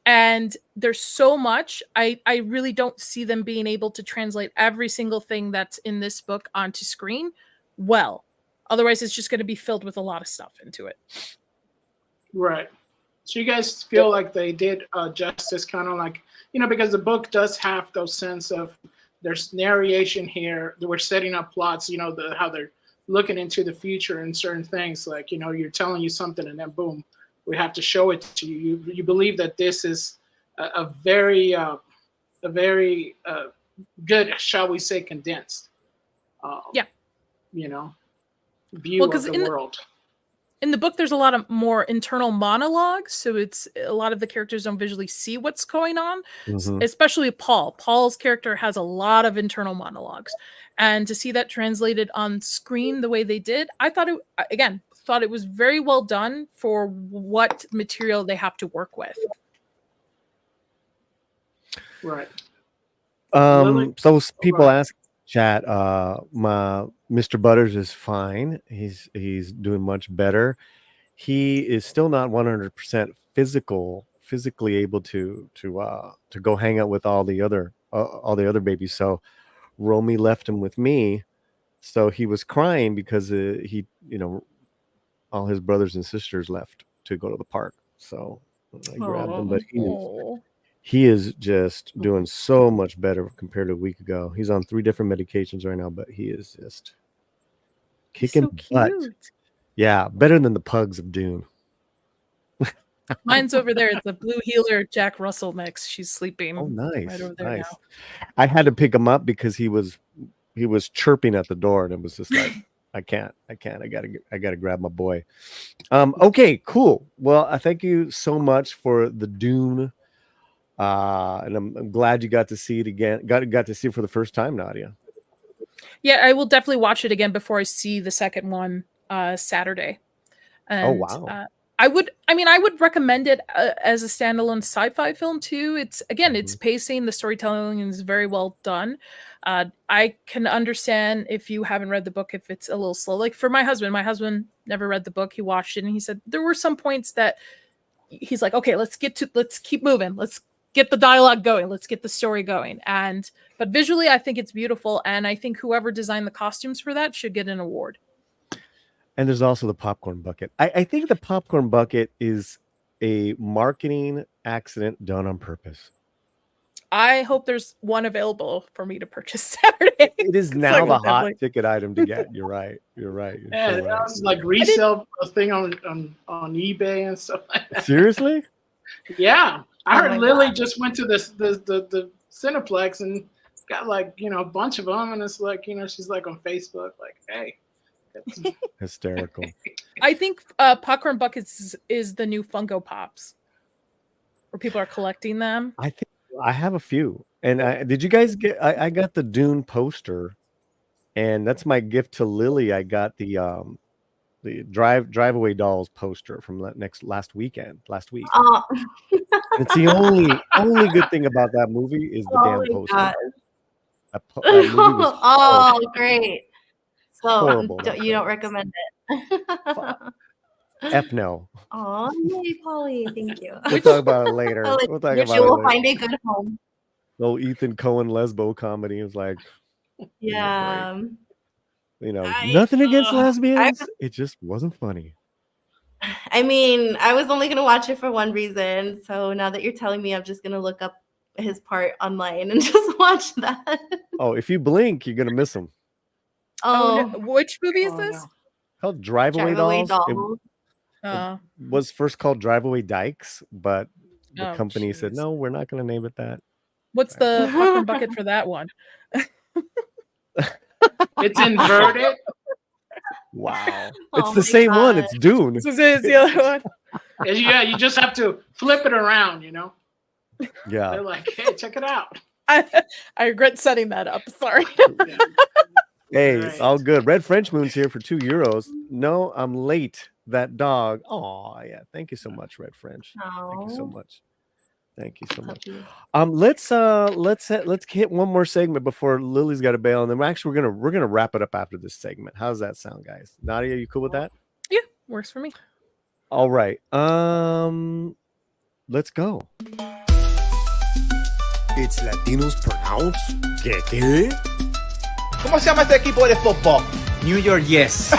and there's so much. I really don't see them being able to translate every single thing that's in this book onto screen well. Otherwise, it's just going to be filled with a lot of stuff into it. Right. So you guys feel like they did justice, kind of like, because the book does have those sense of, there's narration here, we're setting up plots, how they're looking into the future and certain things, like, you're telling you something and then boom, we have to show it to you. You believe that this is a very good, shall we say, condensed, view of the world. In the book, there's a lot of more internal monologues, so it's a lot of the characters don't visually see what's going on, especially Paul. Paul's character has a lot of internal monologues, and to see that translated on screen the way they did, I thought it was very well done for what material they have to work with. Right. So people ask chat, my Mr. Butters is fine. He's doing much better. He is still not 100% physically able to go hang out with all the other babies. So Romy left him with me. So he was crying because he all his brothers and sisters left. to go to the park. So I grabbed him, but Oh. he is just doing so much better compared to a week ago. He's on 3 different medications right now, but he is just kicking so butt. cute. Yeah, better than the pugs of Dune. Mine's over there. It's a blue healer Jack Russell mix. She's sleeping Oh, nice, right over there nice. now. I had to pick him up because he was chirping at the door, and it was just like, I can't. I gotta grab my boy. Okay, cool. Well, I thank you so much for the Dune. And I'm glad you got to see it again. Got to see it for the first time, Nadia. Yeah, I will definitely watch it again before I see the second one Saturday. And wow. I would recommend it as a standalone sci-fi film too. It's it's pacing, the storytelling is very well done. I can understand if you haven't read the book, if it's a little slow. Like for my husband never read the book. He watched it and he said there were some points that he's like, okay, let's keep moving. Let's get the dialogue going. Let's get the story going. But visually, I think it's beautiful. And I think whoever designed the costumes for that should get an award. And there's also the popcorn bucket. I think the popcorn bucket is a marketing accident done on purpose. I hope there's one available for me to purchase Saturday. It is now the hot ticket item to get. You're right. You're right. You're Yeah, so that right. was like resale thing on eBay and stuff like that. Seriously? Yeah. I heard Lily God. just went to the Cineplex and got like, a bunch of them. And it's like, she's like on Facebook, like, hey. Hysterical. I think popcorn buckets is the new Funko Pops, where people are collecting them. I think I have a few. And did you guys get? I got the Dune poster, and that's my gift to Lily. I got the Drive-Away Dolls poster from last week. Oh, It's the only good thing about that movie is the damn my poster. God. That movie was Oh, great. So horrible. you don't recommend it. F no. Oh, yay, Polly. Thank you. We'll talk about it later. Like, We'll talk you about it will later. find a good home. The Ethan Cohen lesbo comedy was like, Yeah. nothing against lesbians. It just wasn't funny. I mean, I was only gonna watch it for one reason. So now that you're telling me, I'm just gonna look up his part online and just watch that. Oh, if you blink, you're gonna miss them. Oh, no. Which movie is this? No. Called Drive-Away Drive-Away Dolls. Dolls. It was first called Drive-Away Dykes, but the company said, geez. no, we're not going to name it that. What's the popcorn bucket for that one? It's inverted. Wow. Oh It's the my same one. God. It's Dune. This is the other one. Yeah, you just have to flip it around, Yeah. They're like, hey, check it out. I regret setting that up. Sorry. Yeah. Hey, Right. it's all good. Red French Moon's here for €2. No, I'm late. That dog. Oh, yeah. Thank you so much, Red French. Thank you so much. Thank you so much. Let's hit one more segment before Lily's got to bail, and then we're gonna wrap it up after this segment. How's that sound, guys? Nadia, you cool with that? Yeah, works for me. All right. Let's go. It's Latinos Pronounce. ¿Qué? ¿Cómo se llama este equipo de fútbol? New York, yes.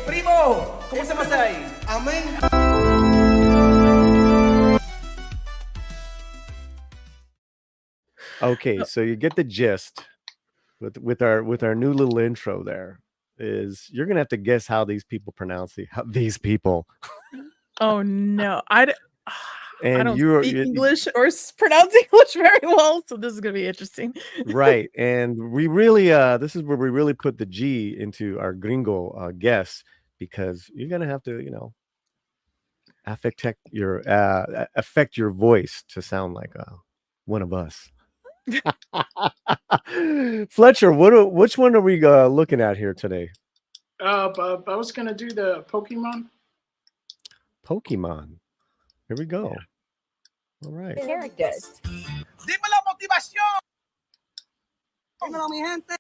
Primo, ¿cómo se llama este ahí? Amén. Okay, so you get the gist with our new little intro. There is you're gonna have to guess how these people pronounce these people. Oh no, I don't speak English or pronounce English very well, so this is gonna be interesting. Right, and we really this is where we really put the G into our gringo guess, because you're gonna have to affect your voice to sound like one of us. Fletcher, which one are we looking at here today? But I was gonna do the Pokemon. Here we go. All right. Characters. Dímelo, motivación. Dímelo, mi gente.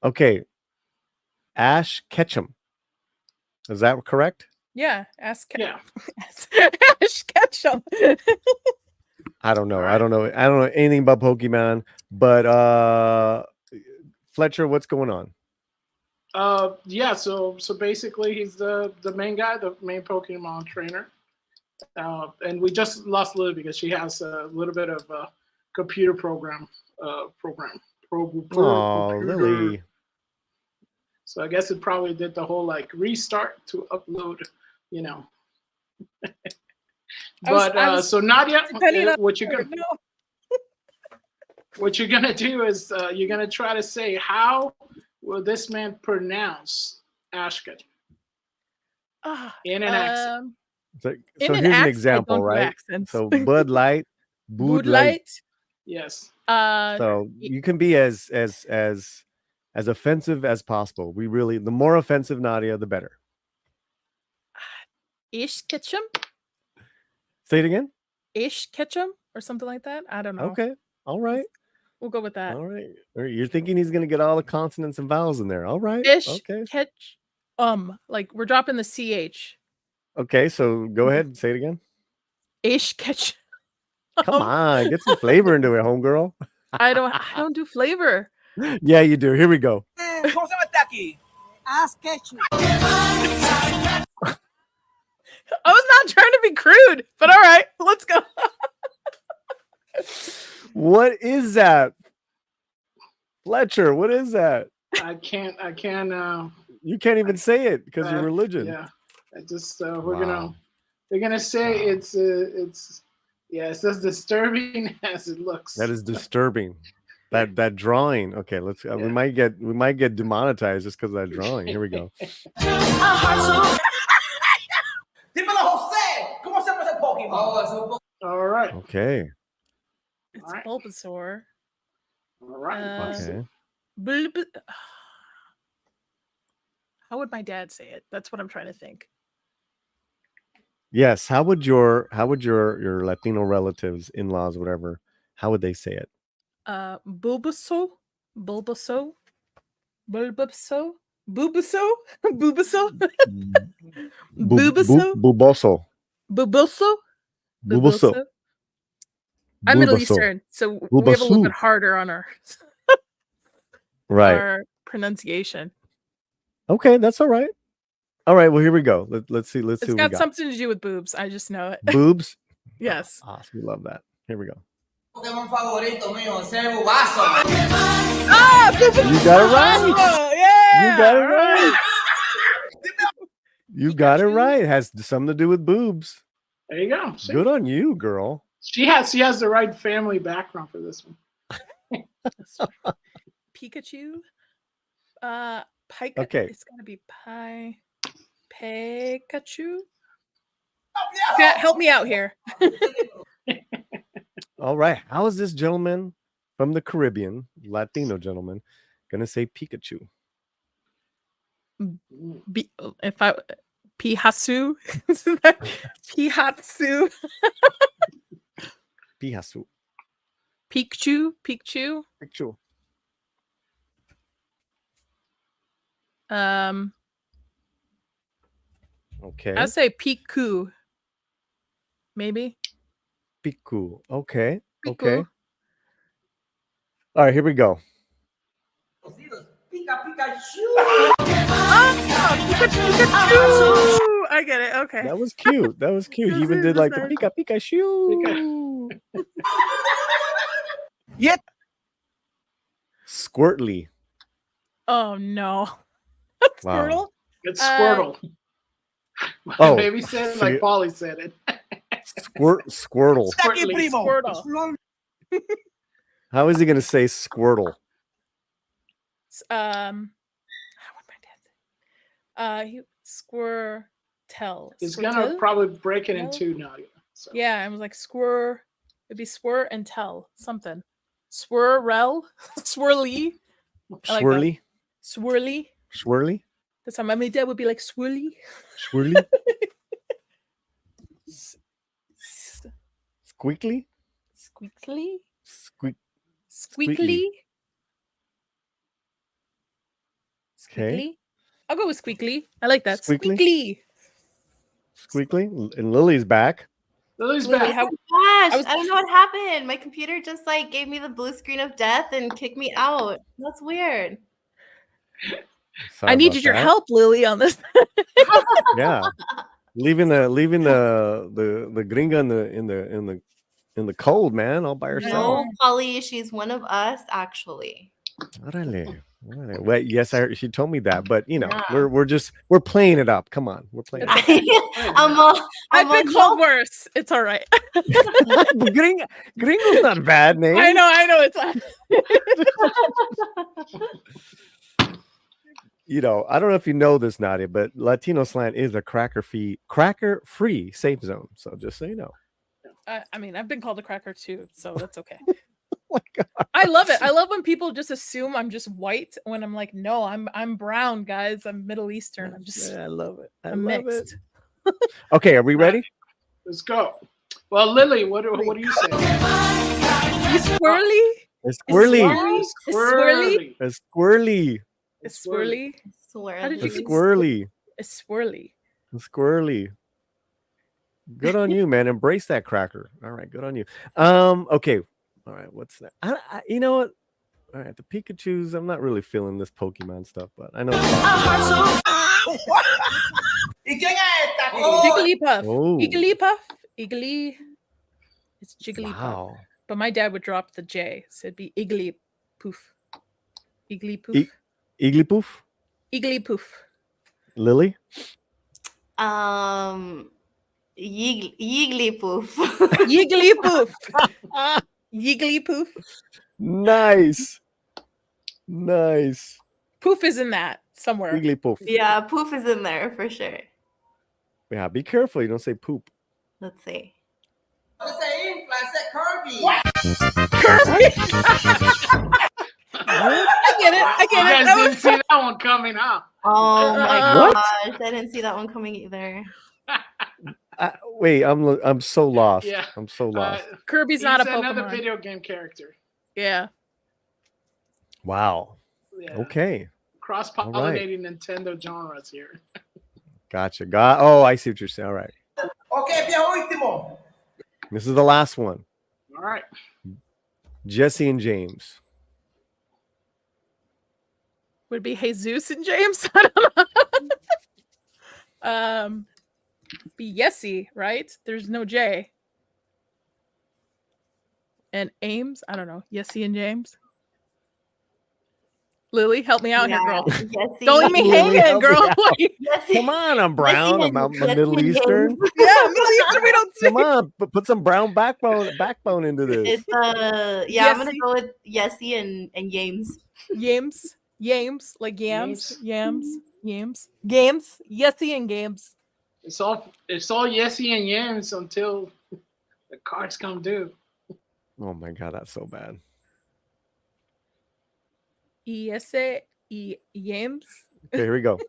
Okay. Ash Ketchum. Is that correct? Yeah, ask Yeah. Ash Ketchum. I don't know. I don't know anything about Pokemon, but Fletcher, what's going on? Yeah. So basically, he's the main guy, the main Pokemon trainer. And we just lost Lily because she has a little bit of a computer program. Oh, Computer. Lily. So I guess it probably did the whole like restart to upload, you know. But so Nadia, what you're gonna do is you're gonna try to say how will this man pronounce Ash Ketchum in an accent. So here's an example, right? So Bud Light, Bud Light. Yes. So you can be as offensive as possible. The more offensive, Nadia, the better. Ish Ketchum? Say it again. Ish Ketchum or something like that. I don't know. Okay. All right. We'll go with that. All right. You're thinking he's gonna get all the consonants and vowels in there. All right. Ish okay. Ketch. Like we're dropping the CH. Okay, so go ahead and say it again. Ish Ketchum. Come on, get some flavor into it, homegirl. I don't do flavor. Yeah, you do. Here we go. I was not trying to be crude, but all right, let's go. What is that? Fletcher, what is that? I can't you can't even say it because of your religion. Yeah. I just we're gonna say it's it's as disturbing as it looks. That is disturbing. That drawing. Okay, let's we might get demonetized just because of that drawing. Here we go. All right. Okay. It's Bulbasaur. All right. Okay. How would my dad say it? That's what I'm trying to think. Yes. How would your Latino relatives, in-laws, whatever, how would they say it? Bulbasaur, Bulbasaur, Bulbasaur, Bulbasaur, Bulbasaur, Bulbasaur, Bulbasaur, Bulbasaur, Bulbasaur. I'm Middle Eastern, so we have a little bit harder on our our pronunciation. Okay, that's all right. All right, well, here we go. Let's see. Let's see. It's got something to do with boobs. I just know it. Boobs? Yes. Awesome. We love that. Here we go. Pokemon favorito mío, Cebu Ah, you got it right. Yeah. You got it right. You got it right. It has something to do with boobs. There you go. See? Good on you, girl. She has the right family background for this one. Pikachu. Okay. It's gonna be Pikachu. Yeah, help me out here. All right. How is this gentleman from the Caribbean, Latino gentleman, gonna say Pikachu? Pihasu. Pihatsu. Pihasu. Pikachu. Pikachu. Okay. I'd say Piku. Maybe. Piku. Okay. Piku. Okay. All right, here we go. Pikachu. Pikachu. I get it. Okay. That was cute. He even did like the Pikachu. Yeah. Squirtly. Oh no. Wow. Squirtle? It's Squirtle. Oh, Maybe said it like Polly said it. Squirtle. Squirtle. How is he gonna say Squirtle? How would my dad say? Squirtle. He's gonna probably break it in two now. So. Yeah, I was like it'd be swir and tell something. Swirrel, swirly. Swirly. Swirly. Swirly. That's how my dad would be like swirly. Swirly. Squeakly. Squeakly. Squeakly. Okay. I'll go with squeakly. I like that. Squeakly. And Lily's back. Lily's back. Oh my gosh, I don't know what happened. My computer just like gave me the blue screen of death and kicked me out. That's weird. Sorry I about needed your that. help, Lily, on this. Yeah, leaving the gringa in the cold, man, all by herself. No, Polly, she's one of us, actually. Órale, órale. Well, yes, she told me that, but you know, Yeah. we're playing it up. Come on, we're playing. It's It up. okay. I'm I've been called worse. It's all right. Gringo's not a bad name. I know. It's You know, I don't know if you know this, Nadia, but Latino slang is a cracker-free safe zone. So just so you know. I mean, I've been called a cracker too, so that's okay. Oh my God. I love it. I love when people just assume I'm just white when I'm like, no, I'm brown, guys. I'm Middle Eastern. I'm just I love it. I'm mixed. Okay, are we ready? Let's go. Well, Lily, what do you say? You squirrely? It's squirrely. Squirrely. It's squirrely. It's swirly. How did you It's get squirrely. It's swirly. It's squirrely. Good on you, man. Embrace that cracker. All right, good on you. Okay. All right, what's that? You know what? All right, the Pikachus. I'm not really feeling this Pokemon stuff, but I know. Jigglypuff. Oh. Jigglypuff. Iggly. It's Jigglypuff. Wow. But my dad would drop the J, so it'd be Igglypoof. Igglypoof. Igglypoof. Igglypoof. Lily. Yigglypoof. Yigglypoof. Yigglypoof. Nice. Nice. Poof is in that somewhere. Igglypoof. Yeah, poof is in there for sure. Yeah, be careful. You don't say poop. Let's see. Kirby. I get it. You guys didn't see that one coming, huh? Oh my What? gosh, I didn't see that one coming either. Wait, I'm so lost. Yeah. I'm so lost. Kirby's not a He's another Pokemon. video game character. Yeah. Wow. Yeah. Okay. Cross-pollinating Nintendo genres here. Gotcha. Oh, I see what you're saying. All right. Okay, viejo último. This is the last one. All right. Jesse and James. Would it be Jesus and James? I don't know. Be Yessie, right? There's no J. And Ames? I don't know. Yessie and James. Lily, help me out here, girl. Yessie. Don't leave me Lily, hanging, help me girl. out. Come on, I'm brown. I'm Middle and Eastern. James. Yeah, Middle Eastern, we don't see. Come on, put some brown backbone into this. It's I'm gonna go with Yessie and James. Yams, like yams, games, Yessie and games. It's all Yessie and Yams until the cards come due. Oh my God, that's so bad. Yessie, yams. Okay, here we go.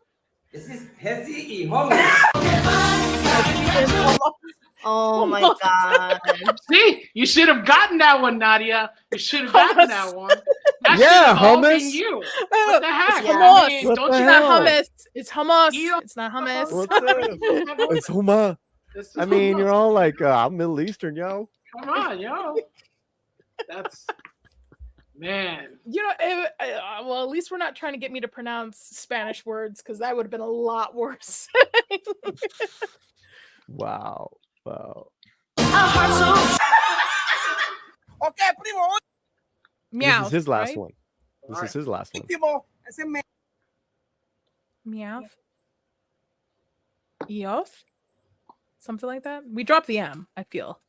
This is Hezzy y Homies. Oh my god. See, you should have gotten that one, Nadia. You should have gotten that one. That Yeah, should have all been hummus. you. What the heck? Yeah. I mean, What don't the you It's not hell? hummus. It's hummus. Ew. It's not hummus. What's that? It's Huma. This is- I mean, you're all like, I'm Middle Eastern, yo. Come on, yo. That's man. You know, well, at least we're not trying to get me to pronounce Spanish words because that would have been a lot worse. Wow. Wow. Okay, primo Meow. This is his last right? one. This is his last one. último. Ese me. Meow. Eoth? Something like that. We dropped the M, I feel.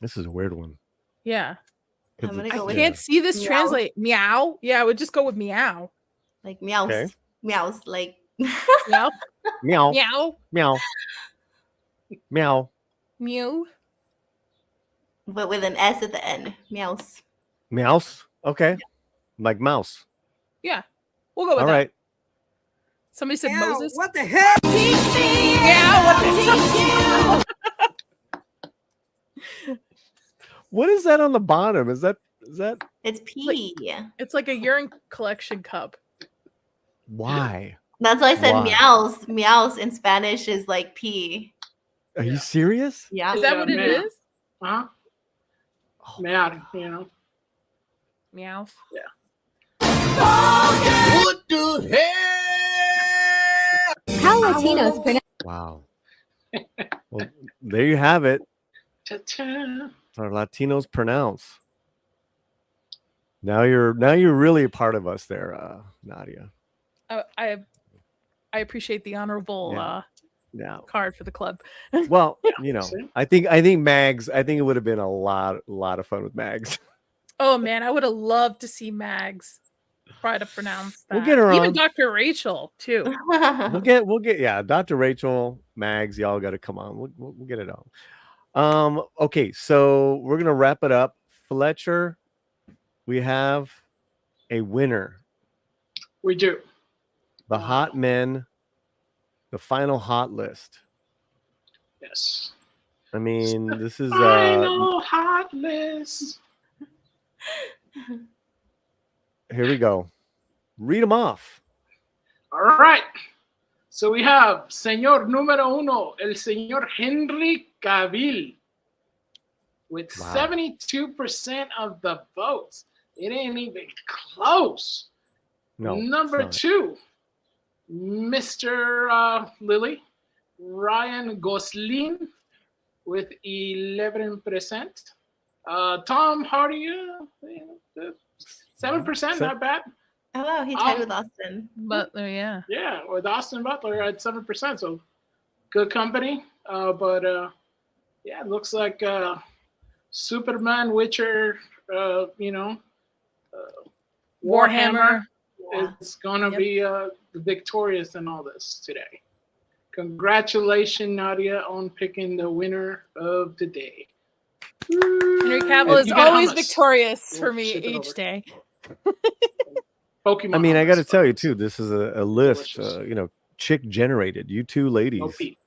This is a weird one. Yeah. 'Cause I'm gonna it's- go I with can't see this meow. translate. Meow. Yeah, I would just go with meow. Like meows. Okay. Meows. Like Meow. Meow. Meow. Meow. Meow. Mew. but with an S at the end. Meows. Mouse. Okay. Like mouse. Yeah. We'll go with All that. right. Somebody said Meow, Moses. what the hell? Yeah, what What is that on the bottom? Is that It's P. It's like a urine collection cup. why? That's why I said Why? meows. Meows in Spanish is like P. Are you serious? Yeah. Is that Yeah, what it man. is? Huh? Man, you know. Meow. Yeah. What the hell? How Latinos pronounce Wow. Well, there you have it. Ta-ta. Our Latinos pronounce. Now you're really a part of us there, Nadia. I appreciate the honorable Yeah. card for the club. Well, Yeah, see? I think Mags. I think it would have been a lot of fun with Mags. Oh man, I would have loved to see Mags try to pronounce that. We'll get her Even on. Dr. Rachel too. We'll get Dr. Rachel, Mags. Y'all got to come on. We'll get it on. Okay, so we're gonna wrap it up. Fletcher, we have a winner. We do. The Hot Men, the final hot list. Yes. I mean, this is Final hot list. here we go. Read them off. All right. So we have Señor número uno, el Señor Henry Cavill, with 72% of the votes. It ain't even close. No. Number two, Mr. Lily, Ryan Gosling, with 11%. Tom Hardy, 7%, not bad. Oh wow, he tied with Austin. Butler, yeah. Yeah, with Austin Butler at 7%, so good company. But yeah, it looks like Superman, Witcher, Warhammer is gonna be victorious in all this today. Congratulations, Nadia, on picking the winner of the day. Henry Cavill is You got always hummus. victorious We'll for me ship it each over. day. Pokemon. I mean, I got to hummus, tell you but too. This is a list. delicious. Chick generated. You two No ladies Pete.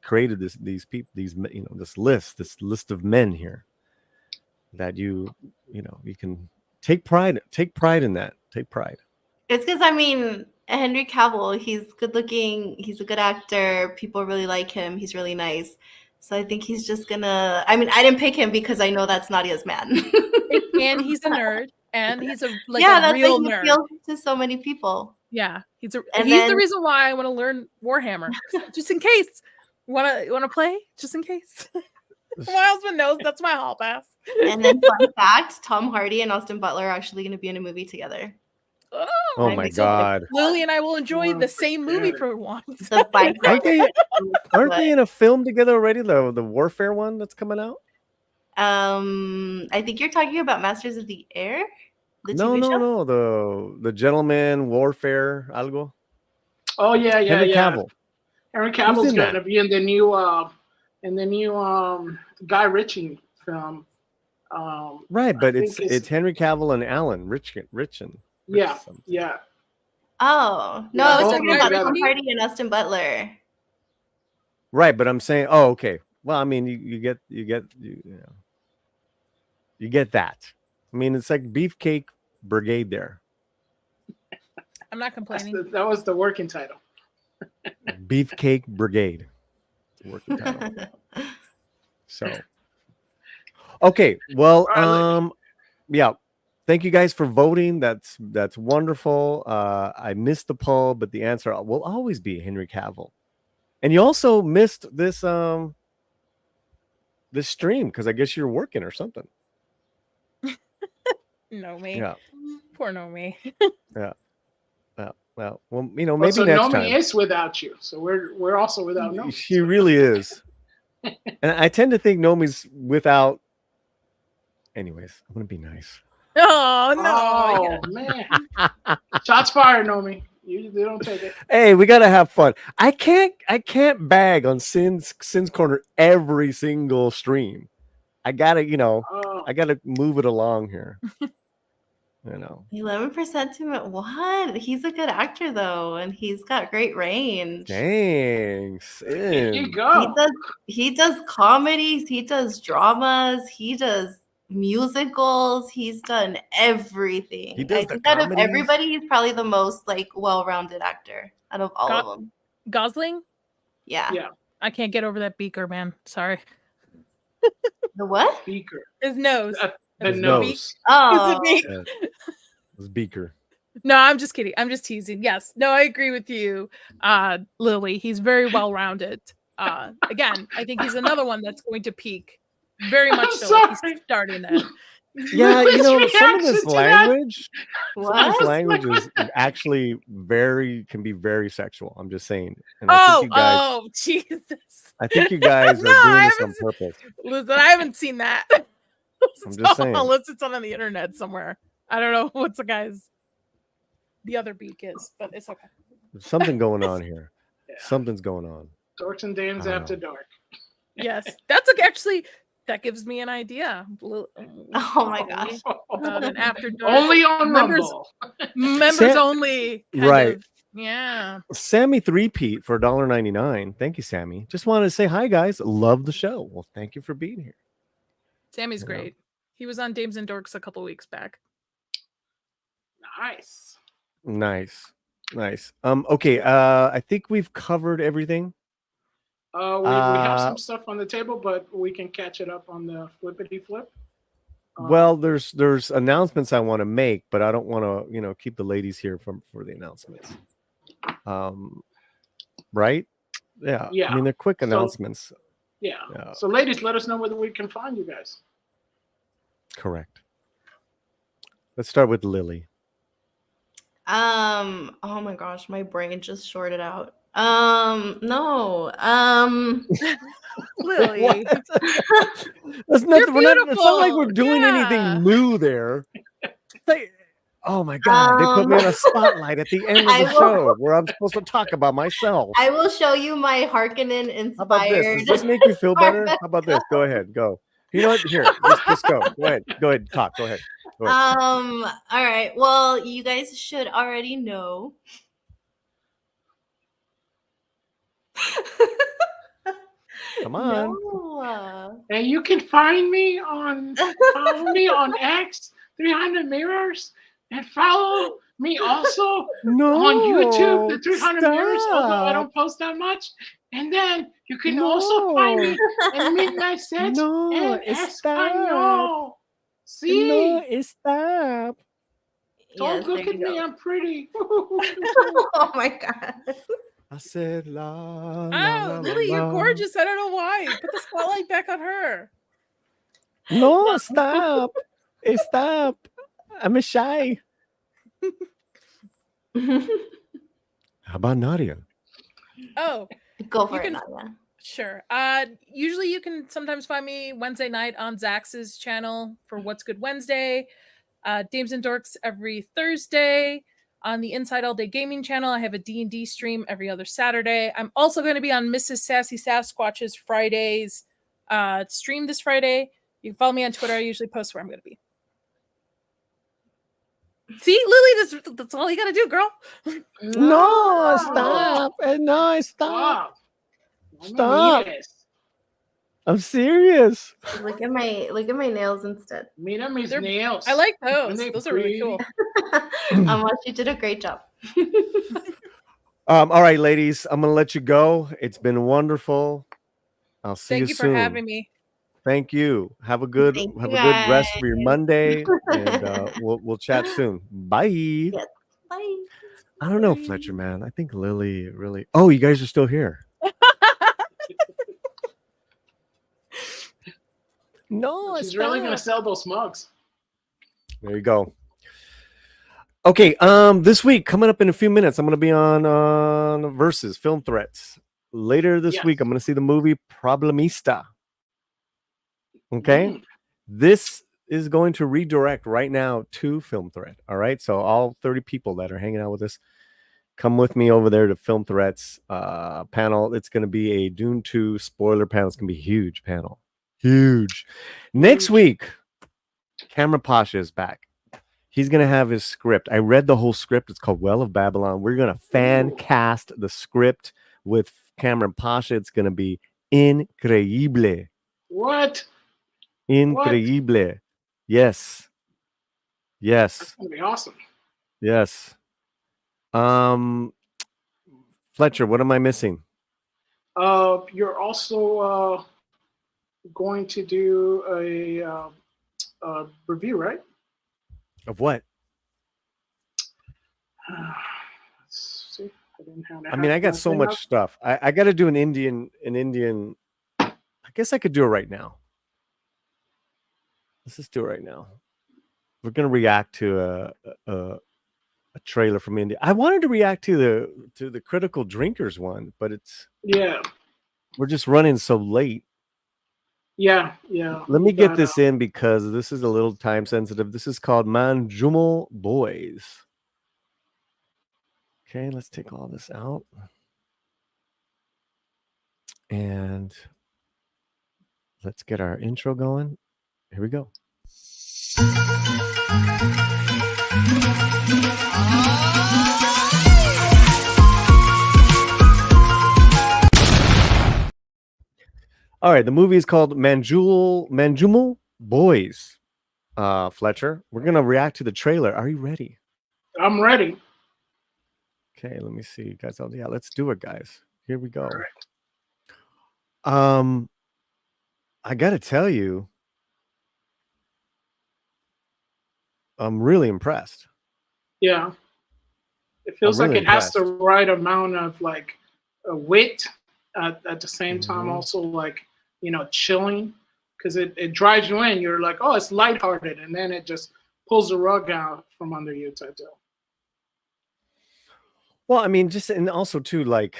created these people. This list of men here. That you can take pride in that. Take pride. It's because I mean Henry Cavill, he's good looking, he's a good actor, people really like him, he's really nice. So I think he's just gonna I didn't pick him because I know that's Nadia's man. And he's a nerd. And he's a that's real like he nerd. appeals to so many people. Yeah. He's the then- reason why I want to learn Warhammer. Just in case. Wanna play? Just in case. My husband knows that's my hall pass. And then fun fact, Tom Hardy and Austin Butler are actually gonna be in a movie together. Oh my God! Lily and I will enjoy the same movie for once. The bike Aren't they in a film together already? The Warfare one that's coming out? I think you're talking about Masters of the Air? The TV show? No. The Gentleman Warfare algo. Oh yeah. Henry Cavill. Henry Cavill's in going that? to be in the new Guy Ritchie film. Right, but I it's think Henry Cavill and Alan Richardson. Yeah. Oh no, Yeah, I was both talking of them about together. Tom Hardy and Austin Butler. Right, but I'm saying, oh, okay. Well, I mean, you get that. I mean, it's like Beefcake Brigade there. I'm not complaining. That was the working title. Beefcake Brigade. Working title. So, okay. Well, yeah. Thank you guys for voting. That's wonderful. I missed the poll, but the answer will always be Henry Cavill. And you also missed this this stream because I guess you're working or something. No me. Yeah. Poor no me. Yeah. Well, maybe So next Nomi time. is without you, so we're also without Nomi. She really is. And I tend to think Nomi's without. Anyways, I'm gonna be nice. Oh no! Oh man! Shots fired, Nomi. You don't take it. Hey, we gotta have fun. I can't bag on Sin's Corner every single stream. I gotta, I gotta move it along here. 11% to what? He's a good actor though, and he's got great range. Dang, There you Sin. go. He does comedies, he does dramas, he does musicals, he's done everything. He does I the think out of comedies. everybody, he's probably the most well-rounded actor out of all of them. Gosling? Yeah. Yeah. I can't get over that beaker, man. Sorry. The what? Beaker. His nose. The His nose. nose. Oh, It's a beak. Yeah. It was Beaker. No, I'm just kidding. I'm just teasing. Yes. No, I agree with you, Lily. He's very well-rounded. Again, I think he's another one that's going to peak very much I'm so if he's sorry. starting it. Yeah, you Lily's know, some of this reaction to that. language, some of What? this was language like, is actually can be very sexual. I'm just saying. And Oh, Jesus. I think you guys No, are doing I this haven't on purpose. listen, I haven't seen that. I'm just saying. Unless it's on the internet somewhere. I don't know what the other beak is, but it's okay. There's something going on here. Yeah. Something's going on. Dorks and Dames I don't After know. Dark. Yes. That's actually that gives me an idea. Oh my gosh. About an after dark. Only on members, Rumble. members only kind Right. of. Yeah. Sammy Threepeat for $1.99. Thank you, Sammy. Just wanted to say hi, guys. Love the show. Well, thank you for being here. Sammy's Yeah. great. He was on Dames and Dorks a couple weeks back. Nice. Nice. Okay. I think we've covered everything. We have some stuff on the table, but we can catch it up on the flippity flip. Well, there's announcements I want to make, but I don't want to, keep the ladies here for the announcements. Right? Yeah. Yeah. I mean, they're quick So- announcements. Yeah. Yeah. So, ladies, let us know whether we can find you guys. Correct. Let's start with Lily. Oh my gosh, my brain just shorted out. No. Lily. That's not. We're not. It's not like we're beautiful. doing Yeah. anything new there. Oh my God! They put me on a spotlight at the end of I the will- show where I'm supposed to talk about myself. I will show you my Harkonnen How about this? inspired. Does this make you feel better? How about this? Go ahead. Go. You know what? Here, just go. Go ahead. Go ahead. Talk. Go ahead. Go ahead. All right. Well, you guys should already know. Come on. No. And you can find me follow me on X, 300 Mirrors, and follow me also No. on YouTube, the 300 Mirrors, although I stop. don't post that much. And then you can also find me in Midnight Sets No, and stop. Espanol. See? No, stop. Don't Yes, look there at you me, go. I'm pretty. Oh my god. I said la. Oh, Lily, you're gorgeous. I don't know why. Put the spotlight back on her. No, stop. Stop. I'm shy. How about Nadia? Oh, Go for You it, can- Nadia. sure. Usually you can sometimes find me Wednesday night on Zax's channel for What's Good Wednesday. Dames and Dorks every Thursday. On the Inside All Day Gaming channel, I have a D&D stream every other Saturday. I'm also going to be on Mrs. Sassy Sasquatch's Fridays stream this Friday. You can follow me on Twitter. I usually post where I'm going to be. See, Lily, that's all you got to do, girl. No, stop. No, stop. Stop. I'm serious. Look at my nails instead. Mira mis They're- nails. I like Aren't those. they Those are really cool. You did a great job. All right, ladies, I'm gonna let you go. It's been wonderful. I'll see Thank you you soon. for having me. Thank you. Have a good Thank you, rest for your guys. Monday, and we'll chat soon. Bye. Yes. Bye. I don't know, Fletcher, man. I think Lily really. Oh, you guys are still here. No, She's really gonna sell those mugs. There you go. Okay, this week coming up in a few minutes, I'm gonna be on Versus Film Threats. Later this week, I'm gonna see the movie Problemista. Okay, this is going to redirect right now to Film Threat. All right, so all 30 people that are hanging out with us, come with me over there to Film Threats panel. It's going to be a Dune 2 spoiler panel. It's going to be a huge panel. Huge. Next week, Cameron Pasha is back. He's going to have his script. I read the whole script. It's called Well of Babylon. We're going to fan cast the script with Cameron Pasha. It's going to be increíble. What? Increíble. Yes. Yes. That's gonna be awesome. Yes. Fletcher, what am I missing? You're also going to do a review, right? Of what? Let's see. I mean, I got so much stuff. I got to do an Indian. I guess I could do it right now. Let's just do it right now. We're gonna react to a trailer from India. I wanted to react to the Critical Drinkers one, but we're just running so late. Yeah. Let me get this in because this is a little time sensitive. This is called Manjumal Boys. Okay, let's take all this out. And let's get our intro going. Here we go. All right, the movie is called Manjumal Boys. Fletcher, we're gonna react to the trailer. Are you ready? I'm ready. Okay, let me see, guys. Yeah, let's do it, guys. Here we go. All right. I gotta tell you, I'm really impressed. Yeah. It feels like it has the right amount of like wit at the same time, also like, chilling, because it drives you in. You're like, oh, it's lighthearted, and then it just pulls the rug out from under you type deal. Well, I mean, just and also too, like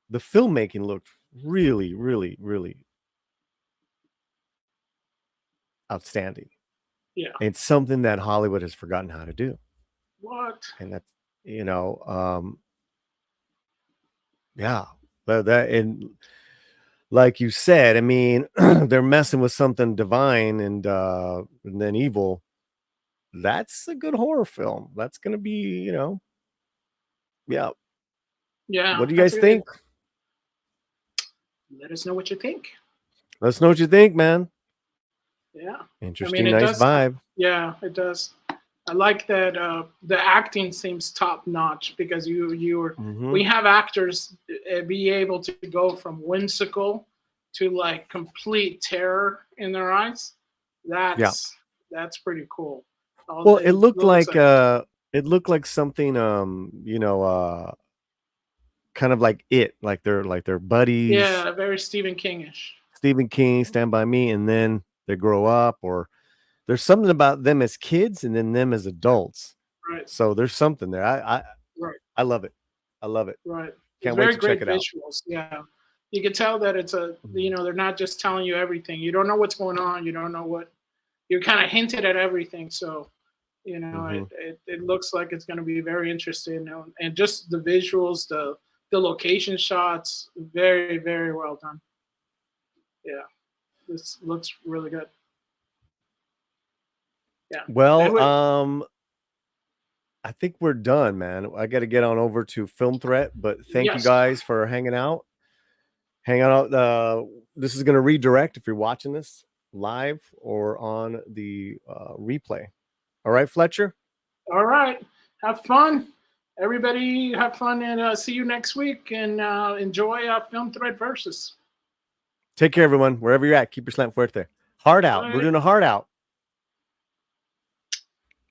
the filmmaking looked really, really, really outstanding. Yeah. It's something that Hollywood has forgotten how to do. What? And that's, yeah, that and like you said, I mean, they're messing with something divine and then evil. That's a good horror film. That's gonna be, yeah. Yeah. What do you guys think? Let us know what you think. Let us know what you think, man. Yeah. Interesting, nice vibe. Yeah, it does. I like that the acting seems top notch because we have actors be able to go from whimsical to like complete terror in their eyes. That's pretty cool. Well, it looked like something kind of like like they're buddies. Yeah, very Stephen King-ish. Stephen King, Stand By Me, and then they grow up, or there's something about them as kids and then them as adults. Right. So there's something there. I love it. I love it. Right. Can't wait to check it out. Visuals. Yeah. You can tell that it's they're not just telling you everything. You don't know what's going on. You don't know what you're kind of hinted at everything. So, it looks like it's going to be very interesting. And just the visuals, the location shots, very, very well done. Yeah. This looks really good. Yeah. Well, I think we're done, man. I got to get on over to Film Threat, but thank you guys for hanging out. This is going to redirect if you're watching this live or on the replay. All right, Fletcher? All right. Have fun. Everybody have fun, and see you next week, and enjoy Film Threat Versus. Take care, everyone. Wherever you're at, keep your slant fuerte. Heart out. We're doing a heart out.